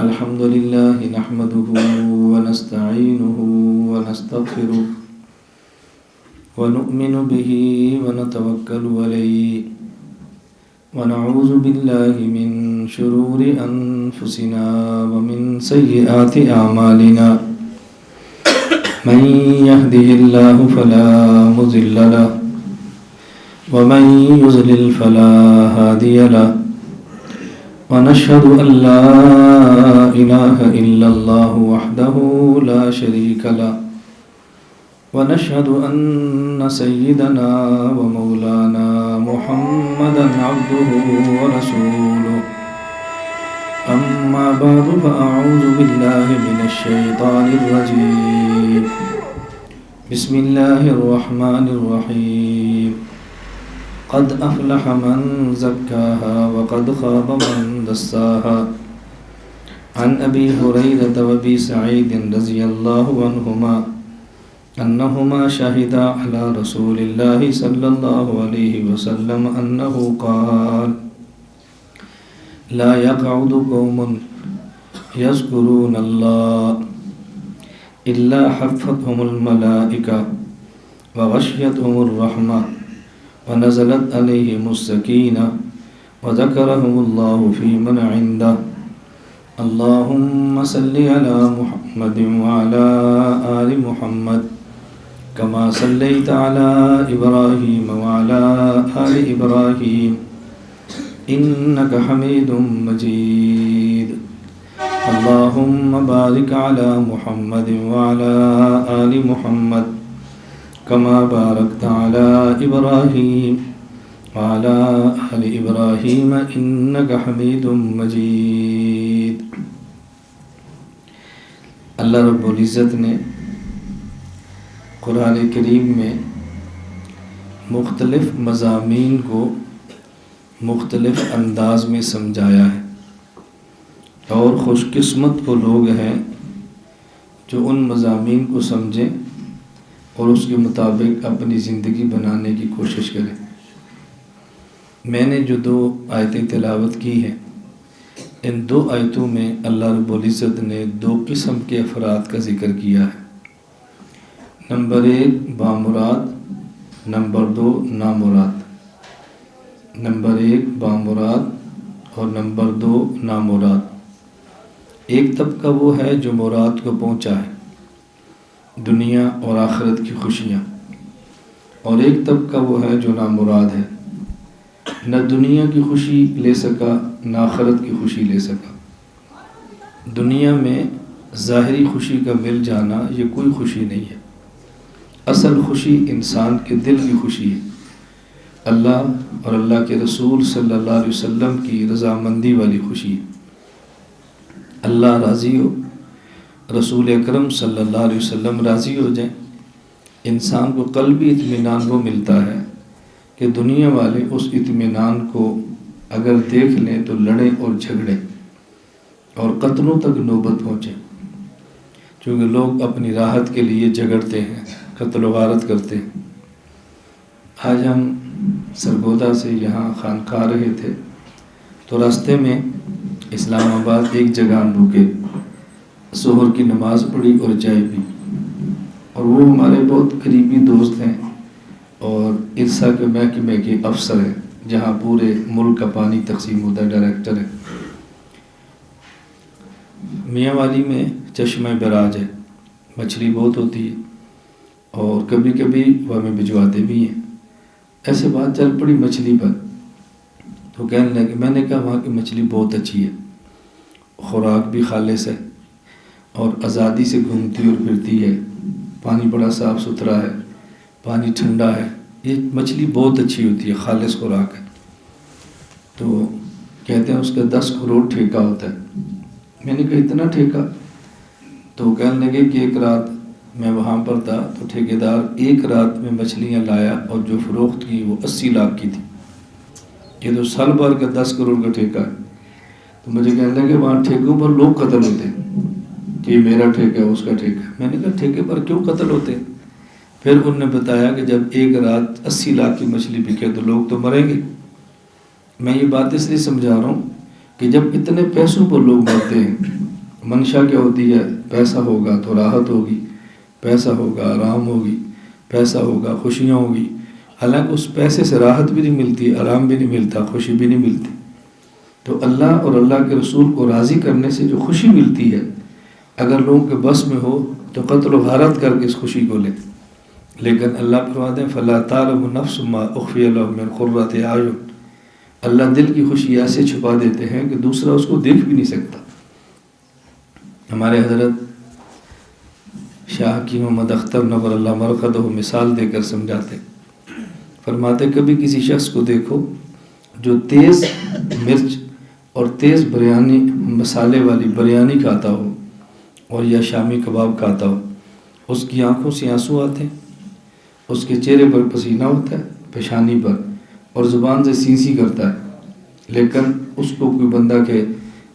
الحمد لله نحمده ونستعينه ونستغفره ونؤمن به ونتوكل عليه ونعوذ بالله من شرور أنفسنا ومن سيئات أعمالنا من يهده الله فلا مضل له ومن يضلل فلا هادي له ونشهد أن لا إله إلا الله وحده لا شريك له ونشهد أن سيدنا ومولانا محمدا عبده ورسوله أما بعد فأعوذ بالله من الشيطان الرجيم بسم الله الرحمن الرحيم قد أفلح من زكاها وقد خاب من دساها عن أبي هريرة وأبي سعيد رضي الله عنهما أنهما شهدا على رسول الله صلى الله عليه وسلم أنه قال لا يقعد قوم يذكرون الله إلا حفتهم الملائكة وغشيتهم الرحمة ونزلت عليهم السكينة وذكرهم الله في من عنده اللهم صل على محمد وعلى آل محمد كما صليت على إبراهيم وعلى آل إبراهيم إنك حميد مجيد اللهم بارك على محمد وعلى آل محمد كما باركت على إبراهيم وعلى آل إبراهيم إنك حميد مجيد۔ اللہ رب العزت نے قرآن کریم میں مختلف مضامین کو مختلف انداز میں سمجھایا ہے، اور خوش قسمت وہ لوگ ہیں جو ان مضامین کو سمجھیں اور اس کے مطابق اپنی زندگی بنانے کی کوشش کریں۔ میں نے جو 2 آیتیں تلاوت کی ہیں، ان 2 آیتوں میں اللہ رب العزت نے 2 قسم کے افراد کا ذکر کیا ہے۔ نمبر 1 بامراد، نمبر 2 نامراد۔ نمبر 1 بامراد اور نمبر 2 نامراد۔ ایک طبقہ وہ ہے جو مراد کو پہنچا ہے، دنیا اور آخرت کی خوشیاں، اور ایک طبقہ وہ ہے جو نامراد ہے، نہ دنیا کی خوشی لے سکا نہ آخرت کی خوشی لے سکا۔ دنیا میں ظاہری خوشی کا مل جانا یہ کوئی خوشی نہیں ہے، اصل خوشی انسان کے دل کی خوشی ہے، اللہ اور اللہ کے رسول صلی اللہ علیہ وسلم کی رضامندی والی خوشی ہے۔ اللہ راضی ہو، رسول اکرم صلی اللہ علیہ وسلم راضی ہو جائیں، انسان کو قلبی اطمینان وہ ملتا ہے کہ دنیا والے اس اطمینان کو اگر دیکھ لیں تو لڑیں اور جھگڑیں اور قتلوں تک نوبت پہنچیں، چونکہ لوگ اپنی راحت کے لیے جھگڑتے ہیں، قتل و غارت کرتے ہیں۔ آج ہم سرگودا سے یہاں خانقاہ رہے تھے تو راستے میں اسلام آباد ایک جگہ ہم رکے، ظہر کی نماز پڑھی اور چائے پی، اور وہ ہمارے بہت قریبی دوست ہیں اور ارسا کے محکمے کے افسر ہیں، جہاں پورے ملک کا پانی تقسیم ہوتا ہے، ڈائریکٹر ہے۔ میاں والی میں چشمہ براج ہے، مچھلی بہت ہوتی ہے اور کبھی کبھی وہ ہمیں بھجواتے بھی ہیں۔ ایسے بات چل پڑی مچھلی پر، تو کہنے لگے، میں نے کہا وہاں کی مچھلی بہت اچھی ہے، خوراک بھی خالص ہے اور آزادی سے گھومتی اور پھرتی ہے، پانی بڑا صاف ستھرا ہے، پانی ٹھنڈا ہے، یہ مچھلی بہت اچھی ہوتی ہے، خالص خوراک ہے۔ تو کہتے ہیں اس کا 10 کروڑ ٹھیکہ ہوتا ہے۔ میں نے کہا اتنا ٹھیکہ؟ تو کہنے لگے کہ ایک رات میں وہاں پر تھا تو ٹھیکیدار ایک رات میں مچھلیاں لایا اور جو فروخت کی وہ 80 لاکھ کی تھی۔ یہ تو سال بھر کا 10 کروڑ کا ٹھیکہ ہے۔ تو مجھے کہنے لگے وہاں ٹھیکوں پر لوگ قتل ہوتے ہیں کہ یہ میرا ٹھیکہ ہے، اس کا ٹھیکہ ہے۔ میں نے کہا ٹھیکے پر کیوں قتل ہوتے ہیں؟ پھر انہوں نے بتایا کہ جب ایک رات 80 لاکھ کی مچھلی بکے تو لوگ تو مریں گے۔ میں یہ بات اس لیے سمجھا رہا ہوں کہ کہ جب اتنے پیسوں پر لوگ مرتے ہیں، منشا کیا ہوتی ہے؟ پیسہ ہوگا تو راحت ہوگی، پیسہ ہوگا آرام ہوگی، پیسہ ہوگا خوشیاں ہوگی، حالانکہ اس پیسے سے راحت بھی نہیں ملتی، آرام بھی نہیں ملتا، خوشی بھی نہیں ملتی۔ تو اللہ اور اللہ کے رسول کو راضی کرنے سے جو خوشی ملتی ہے، اگر لوگوں کے بس میں ہو تو قتل و غارت کر کے اس خوشی کو لے، لیکن اللہ فرماتے ہیں فَلَا تَعْلَمُ نَفْسٌ مَا أُخْفِيَ لَهُم مِّن قُرَّةِ أَعْيُنٍ، اللہ دل کی خوشی ایسے چھپا دیتے ہیں کہ دوسرا اس کو دیکھ بھی نہیں سکتا۔ ہمارے حضرت شاہ حکیم محمد اختر نور اللہ مرقدہ مثال دے کر سمجھاتے، فرماتے کبھی کسی شخص کو دیکھو جو تیز مرچ اور تیز بریانی مسالے والی بریانی کھاتا ہو اور یا شامی کباب کھاتا ہو، اس کی آنکھوں سے آنسو آتے ہیں، اس کے چہرے پر پسینہ ہوتا ہے، پیشانی پر، اور زبان سے سی کرتا ہے، لیکن اس کو کوئی بندہ کہ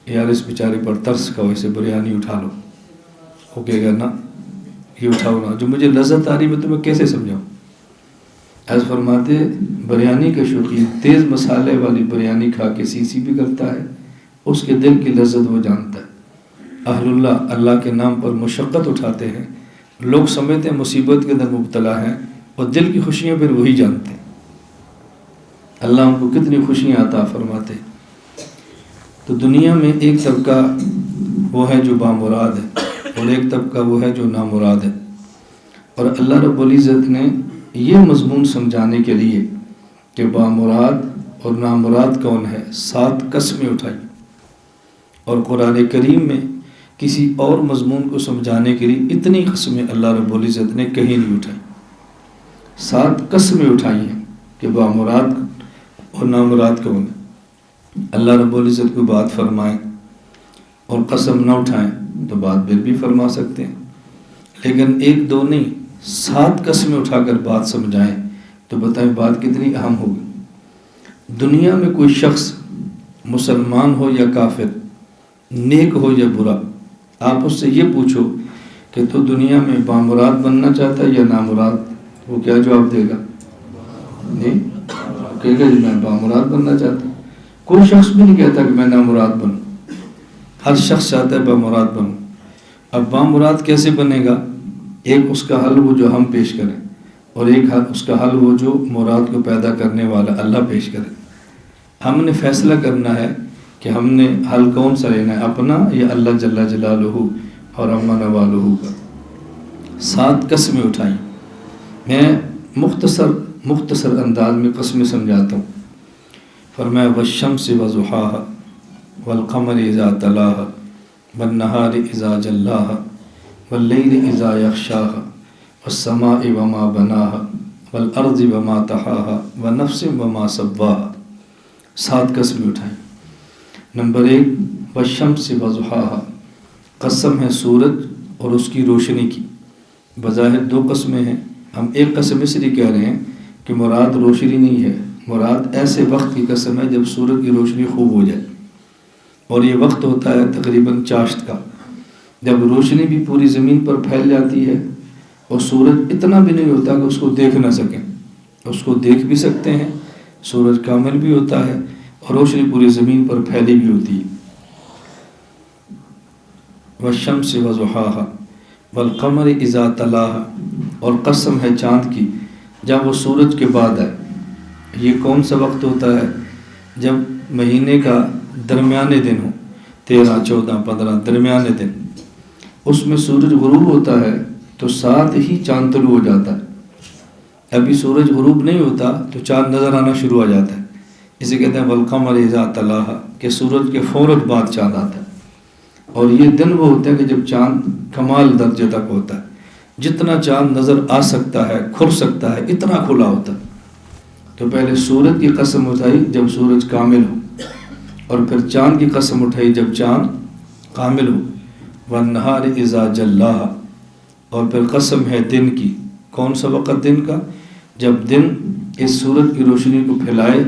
یار اس بیچارے پر ترس کھاؤ، اسے بریانی اٹھا لو، وہ کہے گا نا یہ اٹھاؤ نا، جو مجھے لذت آ رہی میں تمہیں کیسے سمجھاؤں۔ ایسا فرماتے بریانی کا شوقین تیز مسالے والی بریانی کھا کے سی بھی کرتا ہے، اس کے دل کی لذت وہ جانتا ہے۔ اہل اللہ اللہ کے نام پر مشقت اٹھاتے ہیں، لوگ سمجھتے ہیں مصیبت کے اندر مبتلا ہیں، اور دل کی خوشیاں پھر وہی جانتے ہیں۔ اللہ ان کو کتنی خوشیاں عطا فرماتے ہیں۔ تو دنیا میں ایک طبقہ وہ ہے جو بامراد ہے، اور ایک طبقہ وہ ہے جو نامراد ہے، اور اللہ رب العزت نے یہ مضمون سمجھانے کے لیے کہ بامراد اور نامراد کون ہے 7 قسمیں اٹھائی، اور قرآن کریم میں کسی اور مضمون کو سمجھانے کے لیے اتنی قسمیں اللہ رب العزت نے کہیں نہیں اٹھائی۔ 7 قسمیں اٹھائی ہیں کہ بامراد اور نامراد کون ہے۔ اللہ رب العزت کو بات فرمائیں اور قسم نہ اٹھائیں تو بات پھر بھی فرما سکتے ہیں، لیکن 1 2 نہیں 7 قسمیں اٹھا کر بات سمجھائیں تو بتائیں بات کتنی اہم ہوگی۔ دنیا میں کوئی شخص مسلمان ہو یا کافر، نیک ہو یا برا، آپ اس سے یہ پوچھو کہ تو دنیا میں بامراد بننا چاہتا ہے یا نامراد، وہ کیا جواب دے گا؟ نہیں کہے گا جی میں بامراد بننا چاہتا ہوں۔ کوئی شخص بھی نہیں کہتا کہ میں نامراد بنوں، ہر شخص چاہتا ہے بامراد بنوں۔ اب بامراد کیسے بنے گا؟ ایک اس کا حل وہ جو ہم پیش کریں، اور ایک اس کا حل وہ جو مراد کو پیدا کرنے والا اللہ پیش کرے۔ ہم نے فیصلہ کرنا ہے کہ ہم نے حل کون سا لینا ہے، اپنا یا اللہ جل جلالہ اور عما نوالہ کا۔ 7 قسمیں اٹھائیں۔ میں مختصر انداز میں قسمیں سمجھاتا ہوں۔ فرمایا والشمس وضحاها والقمر اذا تلاها والنہار اذا جلاها واللیل اذا یغشاها والسماء وما بناها والارض وما طحاها ونفس وما سواها۔ 7 قسمیں اٹھائیں۔ نمبر 1 والشمس وضحاها، قسم ہے سورج اور اس کی روشنی کی۔ بظاہر 2 قسمیں ہیں، ہم ایک قسم اس لیے کہہ رہے ہیں کہ مراد روشنی نہیں ہے، مراد ایسے وقت کی قسم ہے جب سورج کی روشنی خوب ہو جائے، اور یہ وقت ہوتا ہے تقریباً چاشت کا، جب روشنی بھی پوری زمین پر پھیل جاتی ہے اور سورج اتنا بھی نہیں ہوتا کہ اس کو دیکھ نہ سکیں، اس کو دیکھ بھی سکتے ہیں، سورج کامل بھی ہوتا ہے اور روشنی پوری زمین پر پھیلی بھی ہوتی ہے۔ والشمس وضحاها والقمر اذا تلاها، اور قسم ہے چاند کی جب وہ سورج کے بعد آئے۔ یہ کون سا وقت ہوتا ہے؟ جب مہینے کا درمیانے دن ہو، 13 14 15 درمیانے دن، اس میں سورج غروب ہوتا ہے تو ساتھ ہی چاند طلوع ہو جاتا ہے۔ ابھی سورج غروب نہیں ہوتا تو چاند نظر آنا شروع ہو جاتا ہے، اسے کہتے ہیں والقمر اذا تلاها، کہ سورج کے فوراً بعد چاند آتا ہے۔ اور یہ دن وہ ہوتے ہیں کہ جب چاند کمال درجے تک ہوتا ہے، جتنا چاند نظر آ سکتا ہے، کھل سکتا ہے، اتنا کھلا ہوتا ہے۔ تو پہلے سورج کی قسم اٹھائی جب سورج کامل ہو، اور پھر چاند کی قسم اٹھائی جب چاند کامل ہو۔ والنہار اذا جلاها، اور پھر قسم ہے دن کی۔ کون سا وقت دن کا؟ جب دن اس سورج کی روشنی کو پھیلائے،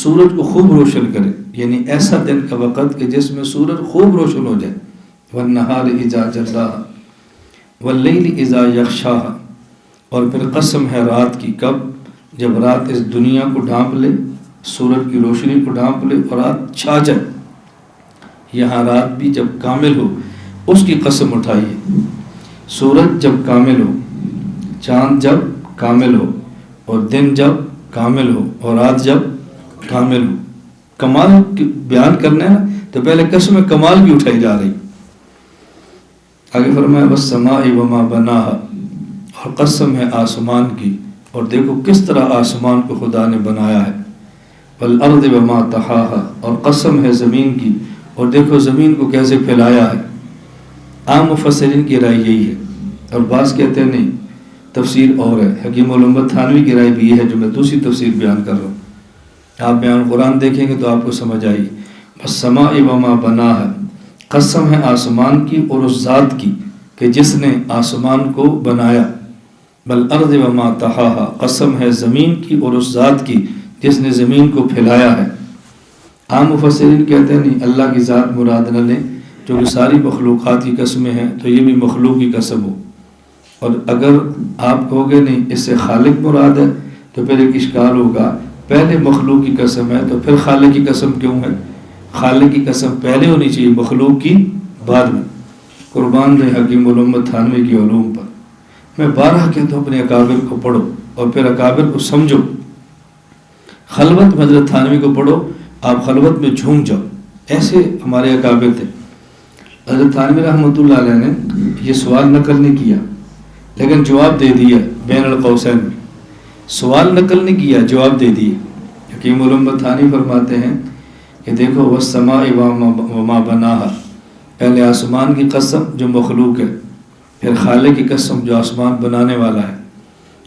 سورج کو خوب روشن کرے، یعنی ایسا دن کا وقت کہ جس میں سورج خوب روشن ہو جائے۔ والنہار اذا جلاها واللیل اذا یغشاها، اور پھر قسم ہے رات کی۔ کب؟ جب رات اس دنیا کو ڈھانپ لے، سورج کی روشنی کو ڈھانپ لے اور رات چھا جائے۔ یہاں رات بھی جب کامل ہو اس کی قسم اٹھائیے، سورج جب کامل ہو، چاند جب کامل ہو، اور دن جب کامل ہو، اور رات جب کامل ہو۔ کمال بیان کرنا ہے نا، تو پہلے قسم کمال کی اٹھائی جا رہی۔ آگے فرمایا والسماء وما بناہا، اور قسم ہے آسمان کی، اور دیکھو کس طرح آسمان کو خدا نے بنایا ہے، والارض وما طحاہا، اور قسم ہے زمین کی، اور دیکھو زمین کو کیسے پھیلایا ہے۔ عام مفسرین کی رائے یہی ہے، اور بعض کہتے ہیں نہیں تفسیر اور ہے۔ حکیم الامت تھانوی کی رائے بھی یہ ہے جو میں دوسری تفسیر بیان کر رہا ہوں۔ آپ بیان قرآن دیکھیں گے تو آپ کو سمجھ آئی۔ والسماء وما بناہا، قسم ہے آسمان کی اور اس ذات کی کہ جس نے آسمان کو بنایا، والارض وما طحاہا، قسم ہے زمین کی اور اس ذات کی جس نے زمین کو پھیلایا ہے۔ عام مفسرین کہتے ہیں نہیں، اللہ کی ذات مراد نہ لیں، جو کہ ساری مخلوقات کی قسمیں ہیں تو یہ بھی مخلوق کی قسم ہو۔ اور اگر آپ کہو گے نہیں اس سے خالق مراد ہے تو پھر ایک اشکال ہوگا، پہلے مخلوق کی قسم ہے تو پھر خالق کی قسم کیوں ہے؟ خالق کی قسم پہلے ہونی چاہیے، مخلوق کی بعد میں۔ قربان رہے حکیم الامت تھانوی کی علوم پر۔ میں بارہ کہتا ہوں اپنے اکابر کو پڑھو اور پھر اکابر کو سمجھو۔ خلوت میں حضرت تھانوی کو پڑھو، آپ خلوت میں جھوم جاؤ، ایسے ہمارے اکابر تھے۔ حضرت تھانوی رحمۃ اللہ علیہ نے یہ سوال نقل نہیں کیا لیکن جواب دے دیا بین القوسین میں۔ سوال نقل نہیں کیا، جواب دے دیے۔ حکیم الامت تھانوی فرماتے ہیں کہ دیکھو والسماء وما بناہا، پہلے آسمان کی قسم جو مخلوق ہے، پھر خالق کی قسم جو آسمان بنانے والا ہے،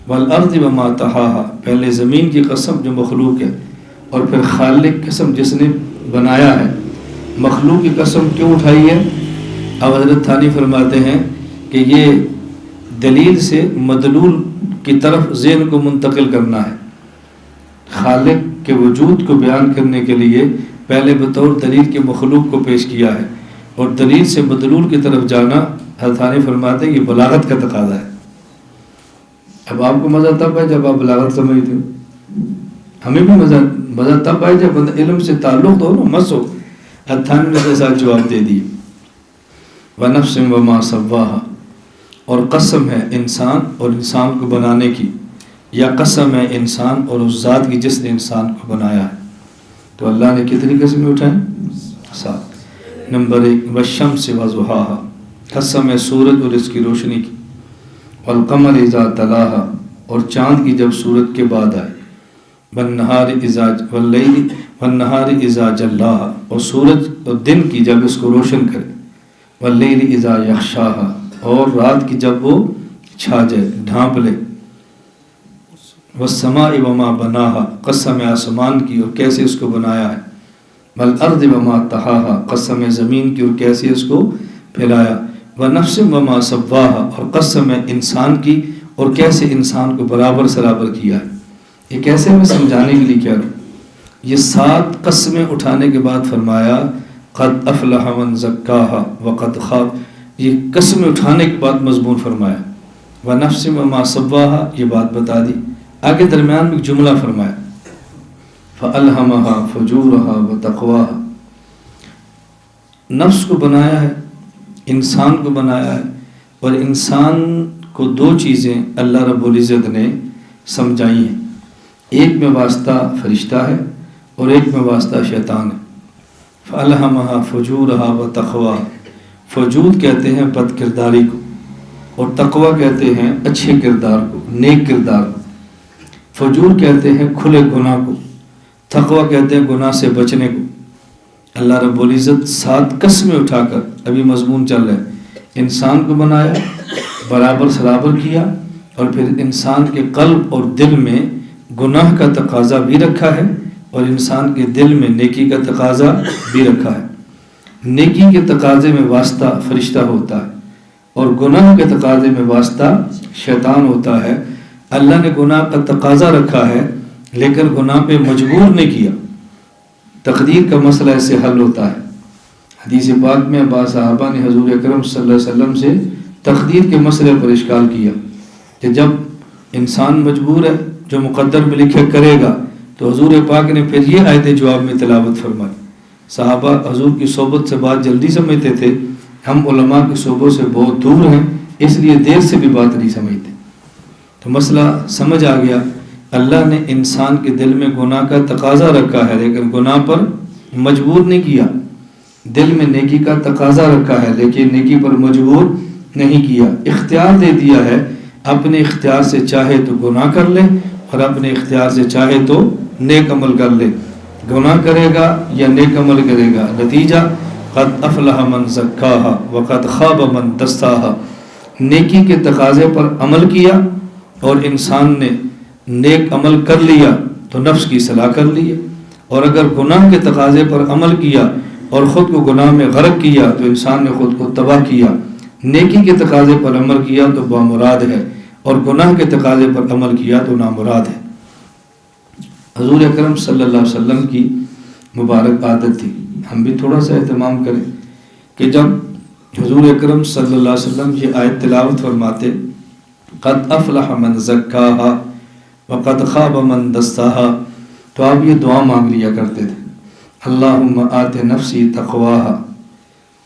والارض وما طحاہا، پہلے زمین کی قسم جو مخلوق ہے، اور پھر خالق قسم جس نے بنایا ہے۔ مخلوق کی قسم کیوں اٹھائی ہے؟ اب حضرت تھانوی فرماتے ہیں کہ یہ دلیل سے مدلول کی طرف ذہن کو منتقل کرنا ہے۔ خالق کے وجود کو بیان کرنے کے لیے پہلے بطور دلیل کے مخلوق کو پیش کیا ہے، اور دلیل سے مدلول کی طرف جانا حضرت تھانوی فرماتے ہیں کہ بلاغت کا تقاضا ہے۔ اب آپ کو مزہ تب ہے جب آپ بلاغت سمجھتے ہو، ہمیں بھی مزہ تب آئے جب علم سے تعلق ہو نا، مس ہو۔ حضرت تھانوی نے کے ساتھ جواب دے دی وَنَفْسٍ وَمَا سَوَّاهَا، اور قسم ہے انسان اور انسان کو بنانے کی، یا قسم ہے انسان اور اس ذات کی جس نے انسان کو بنایا ہے۔ تو اللہ نے کتنی قسمیں اٹھائیں؟ 7۔ نمبر 1 وَالشَّمْسِ وَضُحَاهَا، قسم ہے سورج اور اس کی روشنی کی، وَالْقَمَرِ إِذَا تَلَاهَا، اور چاند کی جب سورج کے بعد آئے، وَالنَّهَارِ إِذَا جَلَّاهَا، اور سورج اور دن کی جب اس کو روشن کرے، وَاللَّيْلِ إِذَا يَغْشَاهَا، اور رات کی جب وہ چھا جائے، ڈھانپ لے، وَالسَّمَاءِ وَمَا بَنَاهَا، قسم ہے آسمان کی اور کیسے اس کو بنایا ہے، وَالْأَرْضِ وَمَا طَحَاهَا، قسم ہے زمین کی اور کیسے اس کو پھیلایا، وَنَفْسٍ وَمَا سَوَّاهَا، اور قسم ہے انسان کی اور کیسے انسان کو برابر سرابر کیا ہے۔ یہ کیسے میں سمجھانے کے لیے کہہ رہا ہوں، یہ 7 قسمیں اٹھانے کے بعد فرمایا قد افلح من زکاها وقد خاب، یہ قسمیں اٹھانے کے بعد مضمون فرمایا، وَنَفْسٍ وَمَا سَوَّاهَا، یہ بات بتا دی۔ آگے درمیان میں ایک جملہ فرمایا فَأَلْهَمَهَا فُجُورَهَا وَتَقْوَاهَا، نفس کو بنایا ہے، انسان کو بنایا ہے، اور انسان کو 2 چیزیں اللہ رب العزت نے سمجھائی ہیں، ایک میں واسطہ فرشتہ ہے اور ایک میں واسطہ شیطان ہے۔ فَأَلْهَمَهَا فُجُورَهَا وَتَقْوَاهَا، فجور کہتے ہیں بد کرداری کو، اور تقوی کہتے ہیں اچھے کردار کو، نیک کردار کو۔ فجور کہتے ہیں کھلے گناہ کو، تقوی کہتے ہیں گناہ سے بچنے کو۔ اللہ رب العزت 7 قسمیں اٹھا کر، ابھی مضمون چل رہا ہے، انسان کو بنایا، برابر سرابر کیا، اور پھر انسان کے قلب اور دل میں گناہ کا تقاضا بھی رکھا ہے، اور انسان کے دل میں نیکی کا تقاضا بھی رکھا ہے۔ نیکی کے تقاضے میں واسطہ فرشتہ ہوتا ہے، اور گناہ کے تقاضے میں واسطہ شیطان ہوتا ہے۔ اللہ نے گناہ کا تقاضا رکھا ہے لیکن گناہ پہ مجبور نہیں کیا، تقدیر کا مسئلہ ایسے حل ہوتا ہے۔ حدیث پاک میں بعض صحابہ نے حضور اکرم صلی اللہ علیہ وسلم سے تقدیر کے مسئلے پر اشکال کیا کہ جب انسان مجبور ہے، جو مقدر میں لکھے کرے گا، تو حضور پاک نے پھر یہ آیت جواب میں تلاوت فرمائی صحابہ حضور کی صحبت سے بات جلدی سمجھتے تھے، ہم علماء کی صحبت سے بہت دور ہیں اس لیے دیر سے بھی بات نہیں سمجھتے۔ تو مسئلہ سمجھ آ گیا، اللہ نے انسان کے دل میں گناہ کا تقاضا رکھا ہے لیکن گناہ پر مجبور نہیں کیا، دل میں نیکی کا تقاضا رکھا ہے لیکن نیکی پر مجبور نہیں کیا، اختیار دے دیا ہے، اپنے اختیار سے چاہے تو گناہ کر لے اور اپنے اختیار سے چاہے تو نیک عمل کر لے، گناہ کرے گا یا نیک عمل کرے گا، نتیجہ قد افلح من زکاہا وقد خاب من دساہا۔ نیکی کے تقاضے پر عمل کیا اور انسان نے نیک عمل کر لیا تو نفس کی اصلاح کر لی، اور اگر گناہ کے تقاضے پر عمل کیا اور خود کو گناہ میں غرق کیا تو انسان نے خود کو تباہ کیا۔ نیکی کے تقاضے پر عمل کیا تو بامراد ہے اور گناہ کے تقاضے پر عمل کیا تو نامراد ہے۔ حضور اکرم صلی اللہ علیہ وسلم کی مبارک عادت تھی، ہم بھی تھوڑا سا اہتمام کریں کہ جب حضور اکرم صلی اللہ علیہ وسلم یہ آیت تلاوت فرماتے قد افلح من زکاہا وقد خاب من دساہا، تو آپ یہ دعا مانگ لیا کرتے تھے، اللہم آت نفسی تقواہا۔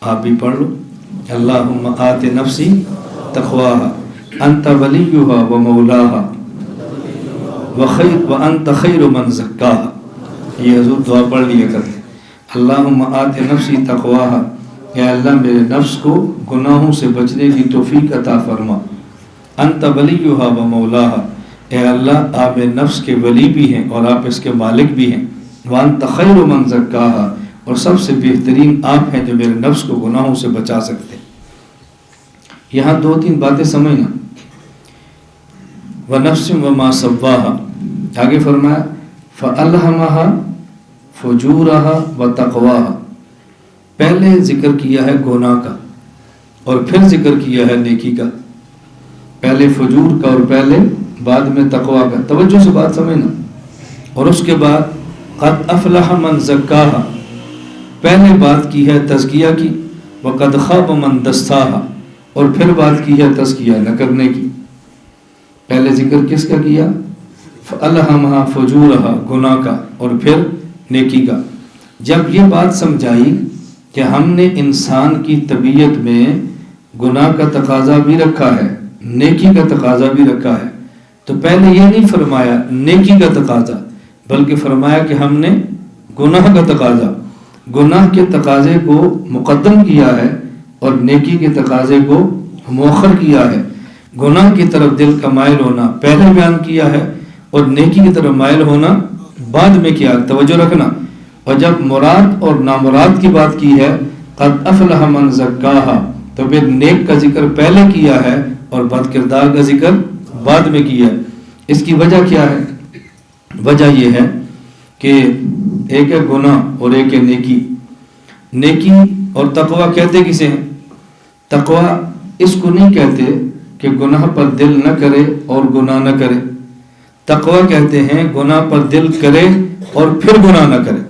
آپ بھی پڑھ لو، اللہم آت نفسی تقواہا انت ولیہا و مولاہا وانت خیر من زکاہا۔ یہ حضور دعا پڑھ لیا کرتے، اللہم آت نفسی تقواہا، یا اللہ میرے نفس کو گناہوں سے بچنے کی توفیق عطا فرما، انت ولیہا و مولاہا، اے اللہ آپ نفس کے ولی بھی ہیں اور آپ اس کے مالک بھی ہیں، وانت خیر من زکاہا، اور سب سے بہترین آپ ہیں جو میرے نفس کو گناہوں سے بچا سکتے۔ یہاں دو تین باتیں سمجھنا، وَنَفْسٍ وَمَا سَوَّاهَا، آگے فرمایا فَأَلْهَمَهَا فُجُورَهَا وَتَقْوَاهَا، پہلے ذکر کیا ہے گناہ کا اور پھر ذکر کیا ہے نیکی کا، پہلے فجور کا اور پہلے بعد میں تقویٰ کا، توجہ سے بات سمجھنا، اور اس کے بعد قد افلح من زکاہا، پہلے بات کی ہے تزکیہ کی، وقد خاب من دساہا، اور پھر بات کی ہے تزکیہ نہ کرنے کی۔ پہلے ذکر کس کا کیا؟ فَأَلْهَمَهَا فُجُورَهَا، گناہ کا، اور پھر نیکی کا۔ جب یہ بات سمجھائی کہ ہم نے انسان کی طبیعت میں گناہ کا تقاضا بھی رکھا ہے، نیکی کا تقاضا بھی رکھا ہے، تو پہلے یہ نہیں فرمایا نیکی کا تقاضا، بلکہ فرمایا کہ ہم نے گناہ کا تقاضا، گناہ کے تقاضے کو مقدم کیا ہے اور نیکی کے تقاضے کو مؤخر کیا ہے۔ گناہ کی طرف دل کا مائل ہونا پہلے بیان کیا ہے اور نیکی کی طرف مائل ہونا بعد میں کیا، توجہ رکھنا۔ اور جب مراد اور نامراد کی بات کی ہے قد افلح من زکاہا، تو پھر نیک کا ذکر پہلے کیا ہے اور بد کردار کا ذکر بعد میں کیا ہے۔ اس کی وجہ کیا ہے؟ وجہ یہ ہے کہ ایک ہے گناہ اور ایک ہے نیکی۔ نیکی اور تقویٰ کہتے کسے ہیں؟ تقویٰ اس کو نہیں کہتے کہ گناہ پر دل نہ کرے اور گناہ نہ کرے، تقویٰ کہتے ہیں گناہ پر دل کرے اور پھر گناہ نہ کرے،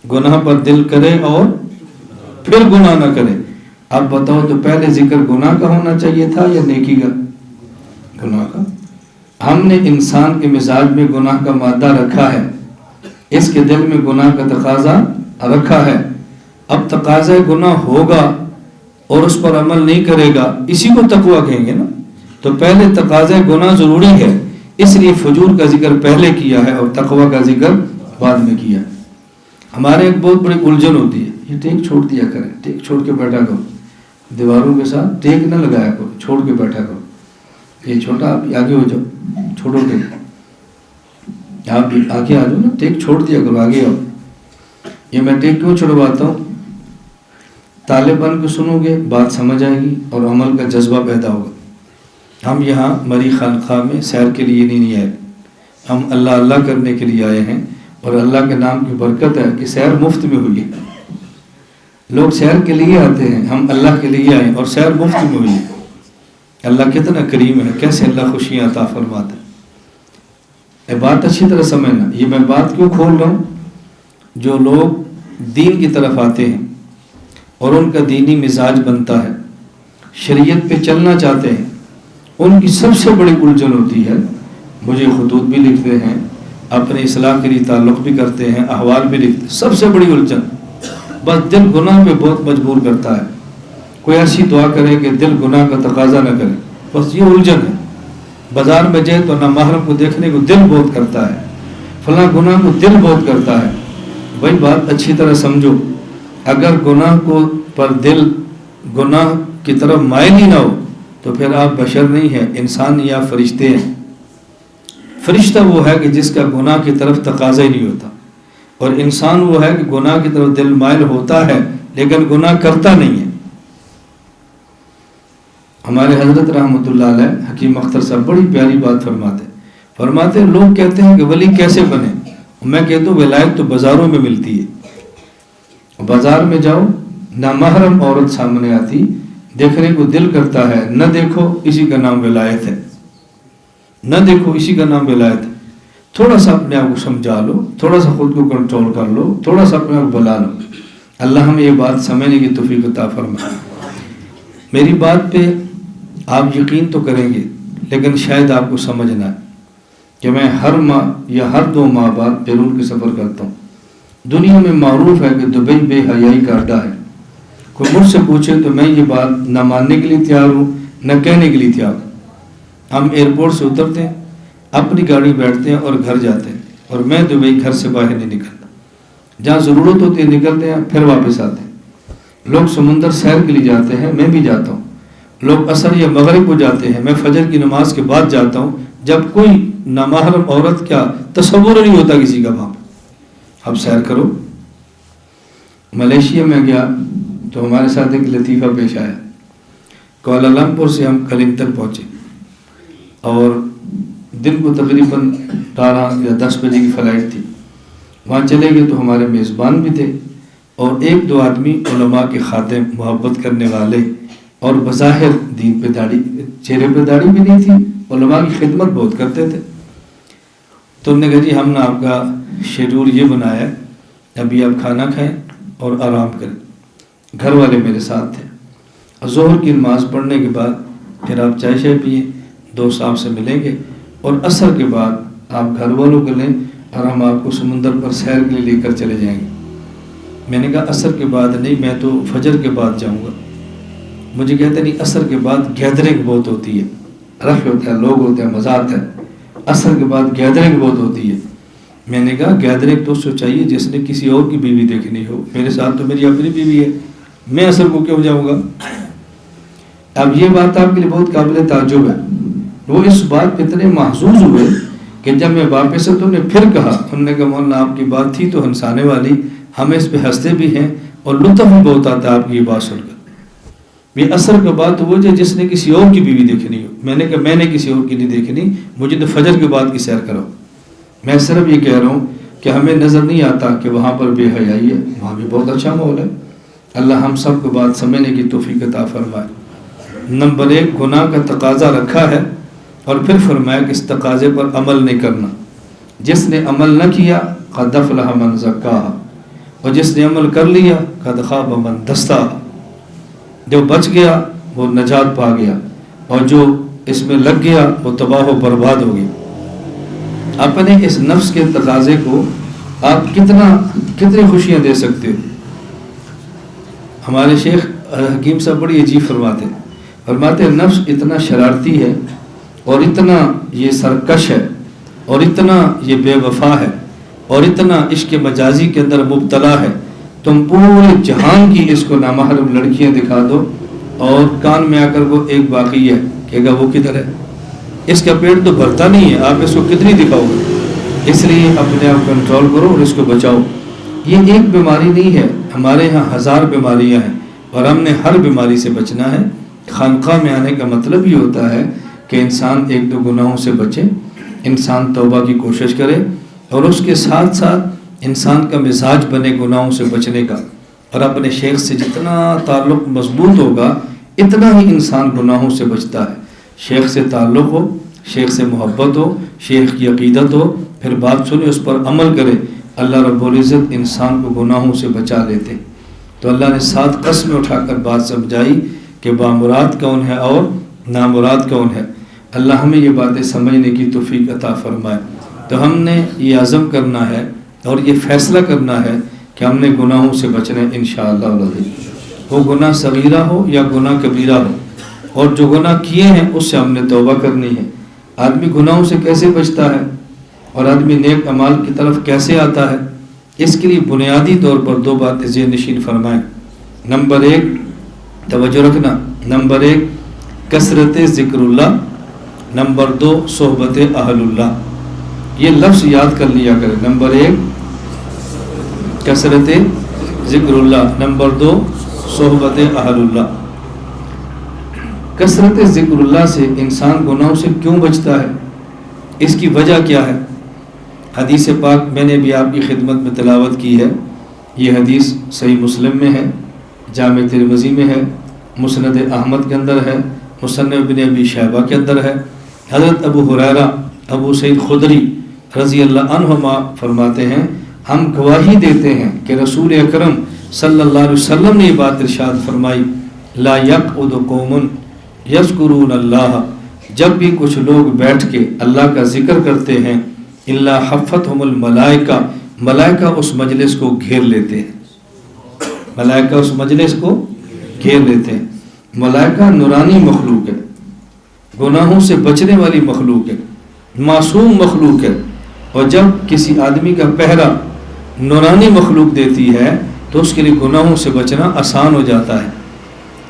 گناہ پر دل کرے اور پھر گناہ نہ کرے۔ اب بتاؤ تو پہلے ذکر گناہ کا ہونا چاہیے تھا یا نیکی کا؟ گناہ کا۔ ہم نے انسان کے مزاج میں گناہ کا مادہ رکھا ہے، اس کے دل میں گناہ کا تقاضا رکھا ہے، اب تقاضا گناہ ہوگا اور اس پر عمل نہیں کرے گا، اسی کو تقویٰ کہیں گے نا۔ تو پہلے تقاضا گناہ ضروری ہے، اس لیے فجور کا ذکر پہلے کیا ہے اور تقویٰ کا ذکر بعد میں کیا ہے۔ ہمارے ایک بہت بڑی الجھن ہوتی ہے، یہ ٹیک چھوڑ دیا کریں، ٹیک چھوڑ کے بیٹھا کرو، دیواروں کے ساتھ ٹیک نہ لگایا کرو، چھوڑ کے بیٹھا کرو، یہ چھوٹا آپ آگے ہو جاؤ، چھوڑو ٹیک، آپ آگے آ جاؤ نا، ٹیک چھوڑ دیا کرو، آگے آؤ۔ یہ میں ٹیک کیوں چھڑواتا ہوں؟ طالبان کو سنو گے بات سمجھ آئے گی اور عمل کا جذبہ پیدا ہوگا۔ ہم یہاں مری خانقاہ میں سیر کے لیے نہیں آئے، ہم اللہ اللہ کرنے کے لیے آئے ہیں، اور اللہ کے نام کی برکت ہے کہ سیر مفت میں ہوئی ہے۔ لوگ سیر کے لیے آتے ہیں، ہم اللہ کے لیے آئے اور سیر مفت میں ہوئی ہے۔ اللہ کتنا کریم ہے، کیسے اللہ خوشیاں عطا فرماتا ہے۔ بات اچھی طرح سمجھنا، یہ میں بات کیوں کھول رہا ہوں؟ جو لوگ دین کی طرف آتے ہیں اور ان کا دینی مزاج بنتا ہے، شریعت پہ چلنا چاہتے ہیں، ان کی سب سے بڑی الجھن ہوتی ہے، مجھے خطوط بھی لکھتے ہیں اپنے اصلاح کے لیے تعلق بھی کرتے ہیں، احوال بھی لکھتے ہیں، سب سے بڑی الجھن بس دل گناہ پہ بہت مجبور کرتا ہے۔ کوئی ایسی دعا کرے کہ دل گناہ کا تقاضا نہ کرے، بس یہ الجھن ہے۔ بازار میں جائے تو نامحرم کو دیکھنے کو دل بہت کرتا ہے، فلاں گناہ کو دل بہت کرتا ہے۔ وہی بات اچھی طرح سمجھو، اگر گناہ کو پر دل گناہ کی طرف مائل ہی نہ ہو تو پھر آپ بشر نہیں ہیں، انسان یا فرشتے ہیں۔ فرشتہ وہ ہے کہ جس کا گناہ کی طرف تقاضا ہی نہیں ہوتا، اور انسان وہ ہے کہ گناہ کی طرف دل مائل ہوتا ہے لیکن گناہ کرتا نہیں ہے۔ ہمارے حضرت رحمۃ اللہ علیہ حکیم اختر صاحب بڑی پیاری بات فرماتے ہیں لوگ کہتے ہیں کہ ولی کیسے بنے؟ میں کہتا ہوں ولایت تو بازاروں میں ملتی ہے۔ بازار میں جاؤ، نامحرم عورت سامنے آتی، دیکھنے کو دل کرتا ہے، نہ دیکھو اسی کا نام ولایت ہے، نہ دیکھو اسی کا نام ولایت ہے۔ تھوڑا سا اپنے آپ کو سمجھا لو، تھوڑا سا خود کو کنٹرول کر لو، تھوڑا سا اپنے آپ کو بلا لو۔ اللہ ہمیں یہ بات سمجھنے کی توفیق عطا فرمائے۔ میری بات پہ آپ یقین تو کریں گے لیکن شاید آپ کو سمجھنا ہے کہ میں ہر ماہ یا ہر 2 ماہ بعد بیرون کے سفر کرتا ہوں۔ دنیا میں معروف ہے کہ دبئی بے حیائی کا اڈا ہے۔ کوئی مجھ سے پوچھے تو میں یہ بات نہ ماننے کے لیے تیار ہوں نہ کہنے کے لیے تیار ہوں۔ ہم ایئرپورٹ سے اترتے ہیں، اپنی گاڑی بیٹھتے ہیں اور گھر جاتے ہیں، اور میں دبئی گھر سے باہر نہیں نکلتا۔ جہاں ضرورت ہوتی ہے نکلتے ہیں، پھر واپس آتے ہیں۔ لوگ سمندر سیر کے لیے جاتے ہیں، میں بھی جاتا ہوں۔ لوگ عصر یا مغرب کو جاتے ہیں، میں فجر کی نماز کے بعد جاتا ہوں، جب کوئی نامحرم عورت کیا تصور نہیں ہوتا کسی کا وہاں پہ۔ اب سیر کرو۔ ملیشیا میں گیا تو ہمارے ساتھ ایک لطیفہ پیش آیا۔ کوالالمپور سے ہم کلنگٹن پہنچے اور دن کو تقریباً 12 یا 10 بجے کی فلائٹ تھی۔ وہاں چلے گئے تو ہمارے میزبان بھی تھے اور 1-2 آدمی علماء کے خادم، محبت کرنے والے، اور بظاہر دین پہ داڑھی، چہرے پہ داڑھی بھی نہیں تھی، علماء کی خدمت بہت کرتے تھے۔ تو انہوں نے کہا جی ہم نے آپ کا شیڈول یہ بنایا ہے، ابھی آپ کھانا کھائیں اور آرام کریں۔ گھر والے میرے ساتھ تھے۔ ظہر کی نماز پڑھنے کے بعد پھر آپ چائے شائے پئیں، دوست آپ سے ملیں گے، اور عصر کے بعد آپ گھر والوں کو لیں اور ہم آپ کو سمندر پر سیر کے لیے لے کر چلے جائیں گے۔ میں نے کہا عصر کے بعد نہیں، میں تو فجر کے بعد جاؤں گا۔ مجھے کہتے نہیں، عصر کے بعد گیدرنگ بہت ہوتی ہے، رش ہوتا ہے، لوگ ہوتے ہیں، مزہ آتا ہے، عصر کے بعد گیدرنگ بہت ہوتی ہے۔ میں نے کہا گیدرنگ تو اس کو چاہیے جس نے کسی اور کی بیوی دیکھنی ہو، میرے ساتھ تو میری اپنی بیوی ہے، میں عصر کو کیوں جاؤں گا؟ اب یہ بات آپ کے لیے بہت قابل تعجب ہے۔ وہ اس بات پہ اتنے محظوظ ہوئے کہ جب میں واپس تو انہوں نے پھر کہا، انہوں نے کہا مولانا آپ کی بات تھی تو ہنسانے والی، ہمیں اس پہ ہنستے بھی ہیں اور لطف بھی بہت آتا ہے آپ کی یہ بات سن کر۔ یہ عصر کے بعد تو وہ جس نے کسی اور کی بیوی دیکھنی ہو۔ میں نے کہا میں نے کسی اور کی نہیں دیکھنی، مجھے تو فجر کے بعد کی سیر کرو۔ میں صرف یہ کہہ رہا ہوں کہ ہمیں نظر نہیں آتا کہ وہاں پر بے حیائی ہے، وہاں بھی بہت اچھا ماحول ہے۔ اللہ ہم سب کو بات سمجھنے کی توفیق عطا فرمائے۔ نمبر 1 گناہ کا تقاضا رکھا ہے، اور پھر فرمایا کہ اس تقاضے پر عمل نہیں کرنا۔ جس نے عمل نہ کیا قد افلح من زکاہا، اور جس نے عمل کر لیا قد خاب من دساہا۔ جو بچ گیا وہ نجات پا گیا، اور جو اس میں لگ گیا وہ تباہ و برباد ہو گیا۔ اپنے اس نفس کے تقاضے کو آپ کتنی خوشیاں دے سکتے ہو۔ ہمارے شیخ حکیم صاحب بڑی عجیب فرماتے ہیں نفس اتنا شرارتی ہے اور اتنا یہ سرکش ہے اور اتنا یہ بے وفا ہے اور اتنا عشق مجازی کے اندر مبتلا ہے، تم پورے جہان کی اس کو نامحرم لڑکیاں دکھا دو اور کان میں آ کر وہ ایک باقی ہے، کہے گا وہ کدھر ہے، اس کا پیٹ تو بھرتا نہیں ہے، آپ اس کو کتنی دکھاؤ گے؟ اس لیے اپنے آپ کنٹرول کرو اور اس کو بچاؤ۔ یہ ایک بیماری نہیں ہے، ہمارے ہاں 1000 بیماریاں ہیں اور ہم نے ہر بیماری سے بچنا ہے۔ خانقاہ میں آنے کا مطلب یہ ہوتا ہے کہ انسان 1-2 گناہوں سے بچے، انسان توبہ کی کوشش کرے، اور اس کے ساتھ ساتھ انسان کا مزاج بنے گناہوں سے بچنے کا، اور اپنے شیخ سے جتنا تعلق مضبوط ہوگا اتنا ہی انسان گناہوں سے بچتا ہے۔ شیخ سے تعلق ہو، شیخ سے محبت ہو، شیخ کی عقیدت ہو، پھر بات سنے اس پر عمل کرے، اللہ رب العزت انسان کو گناہوں سے بچا لیتے۔ تو اللہ نے 7 قسمیں اٹھا کر بات سمجھائی کہ بامراد کون ہے اور نامراد کون ہے۔ اللہ ہمیں یہ باتیں سمجھنے کی توفیق عطا فرمائے۔ تو ہم نے یہ عزم کرنا ہے اور یہ فیصلہ کرنا ہے کہ ہم نے گناہوں سے بچنا ہے انشاءاللہ العزیز، وہ گناہ صغیرہ ہو یا گناہ کبیرہ ہو، اور جو گناہ کیے ہیں اس سے ہم نے توبہ کرنی ہے۔ آدمی گناہوں سے کیسے بچتا ہے اور آدمی نیک اعمال کی طرف کیسے آتا ہے، اس کے لیے بنیادی طور پر دو باتیں ذہن نشین فرمائیں۔ نمبر ایک، توجہ رکھنا، نمبر ایک کثرت ذکر اللہ، نمبر دو صحبت اہل اللہ۔ یہ لفظ یاد کر لیا کرے، نمبر ایک کثرت ذکر اللہ، نمبر دو صحبت اہل اللہ۔ کثرت ذکر اللہ سے انسان گناہوں سے کیوں بچتا ہے، اس کی وجہ کیا ہے؟ حدیث پاک میں نے بھی آپ کی خدمت میں تلاوت کی ہے۔ یہ حدیث صحیح مسلم میں ہے، جامع ترمذی میں ہے، مسند احمد کے اندر ہے، مصنف ابن ابی شیبہ کے اندر ہے۔ حضرت ابو ہریرہ ابو سعید خدری رضی اللہ عنہما فرماتے ہیں، ہم گواہی دیتے ہیں کہ رسول اکرم صلی اللہ علیہ وسلم نے یہ بات ارشاد فرمائی، لا یقعد قوم یذکرون اللہ، جب بھی کچھ لوگ بیٹھ کے اللہ کا ذکر کرتے ہیں، الا حفتہم الملائکہ، ملائکہ اس مجلس کو گھیر لیتے ہیں، ملائکہ اس مجلس کو گھیر لیتے ہیں۔ ملائکہ نورانی مخلوق ہے، گناہوں سے بچنے والی مخلوق ہے، معصوم مخلوق ہے، اور جب کسی آدمی کا پہرا نورانی مخلوق دیتی ہے تو اس کے لیے گناہوں سے بچنا آسان ہو جاتا ہے۔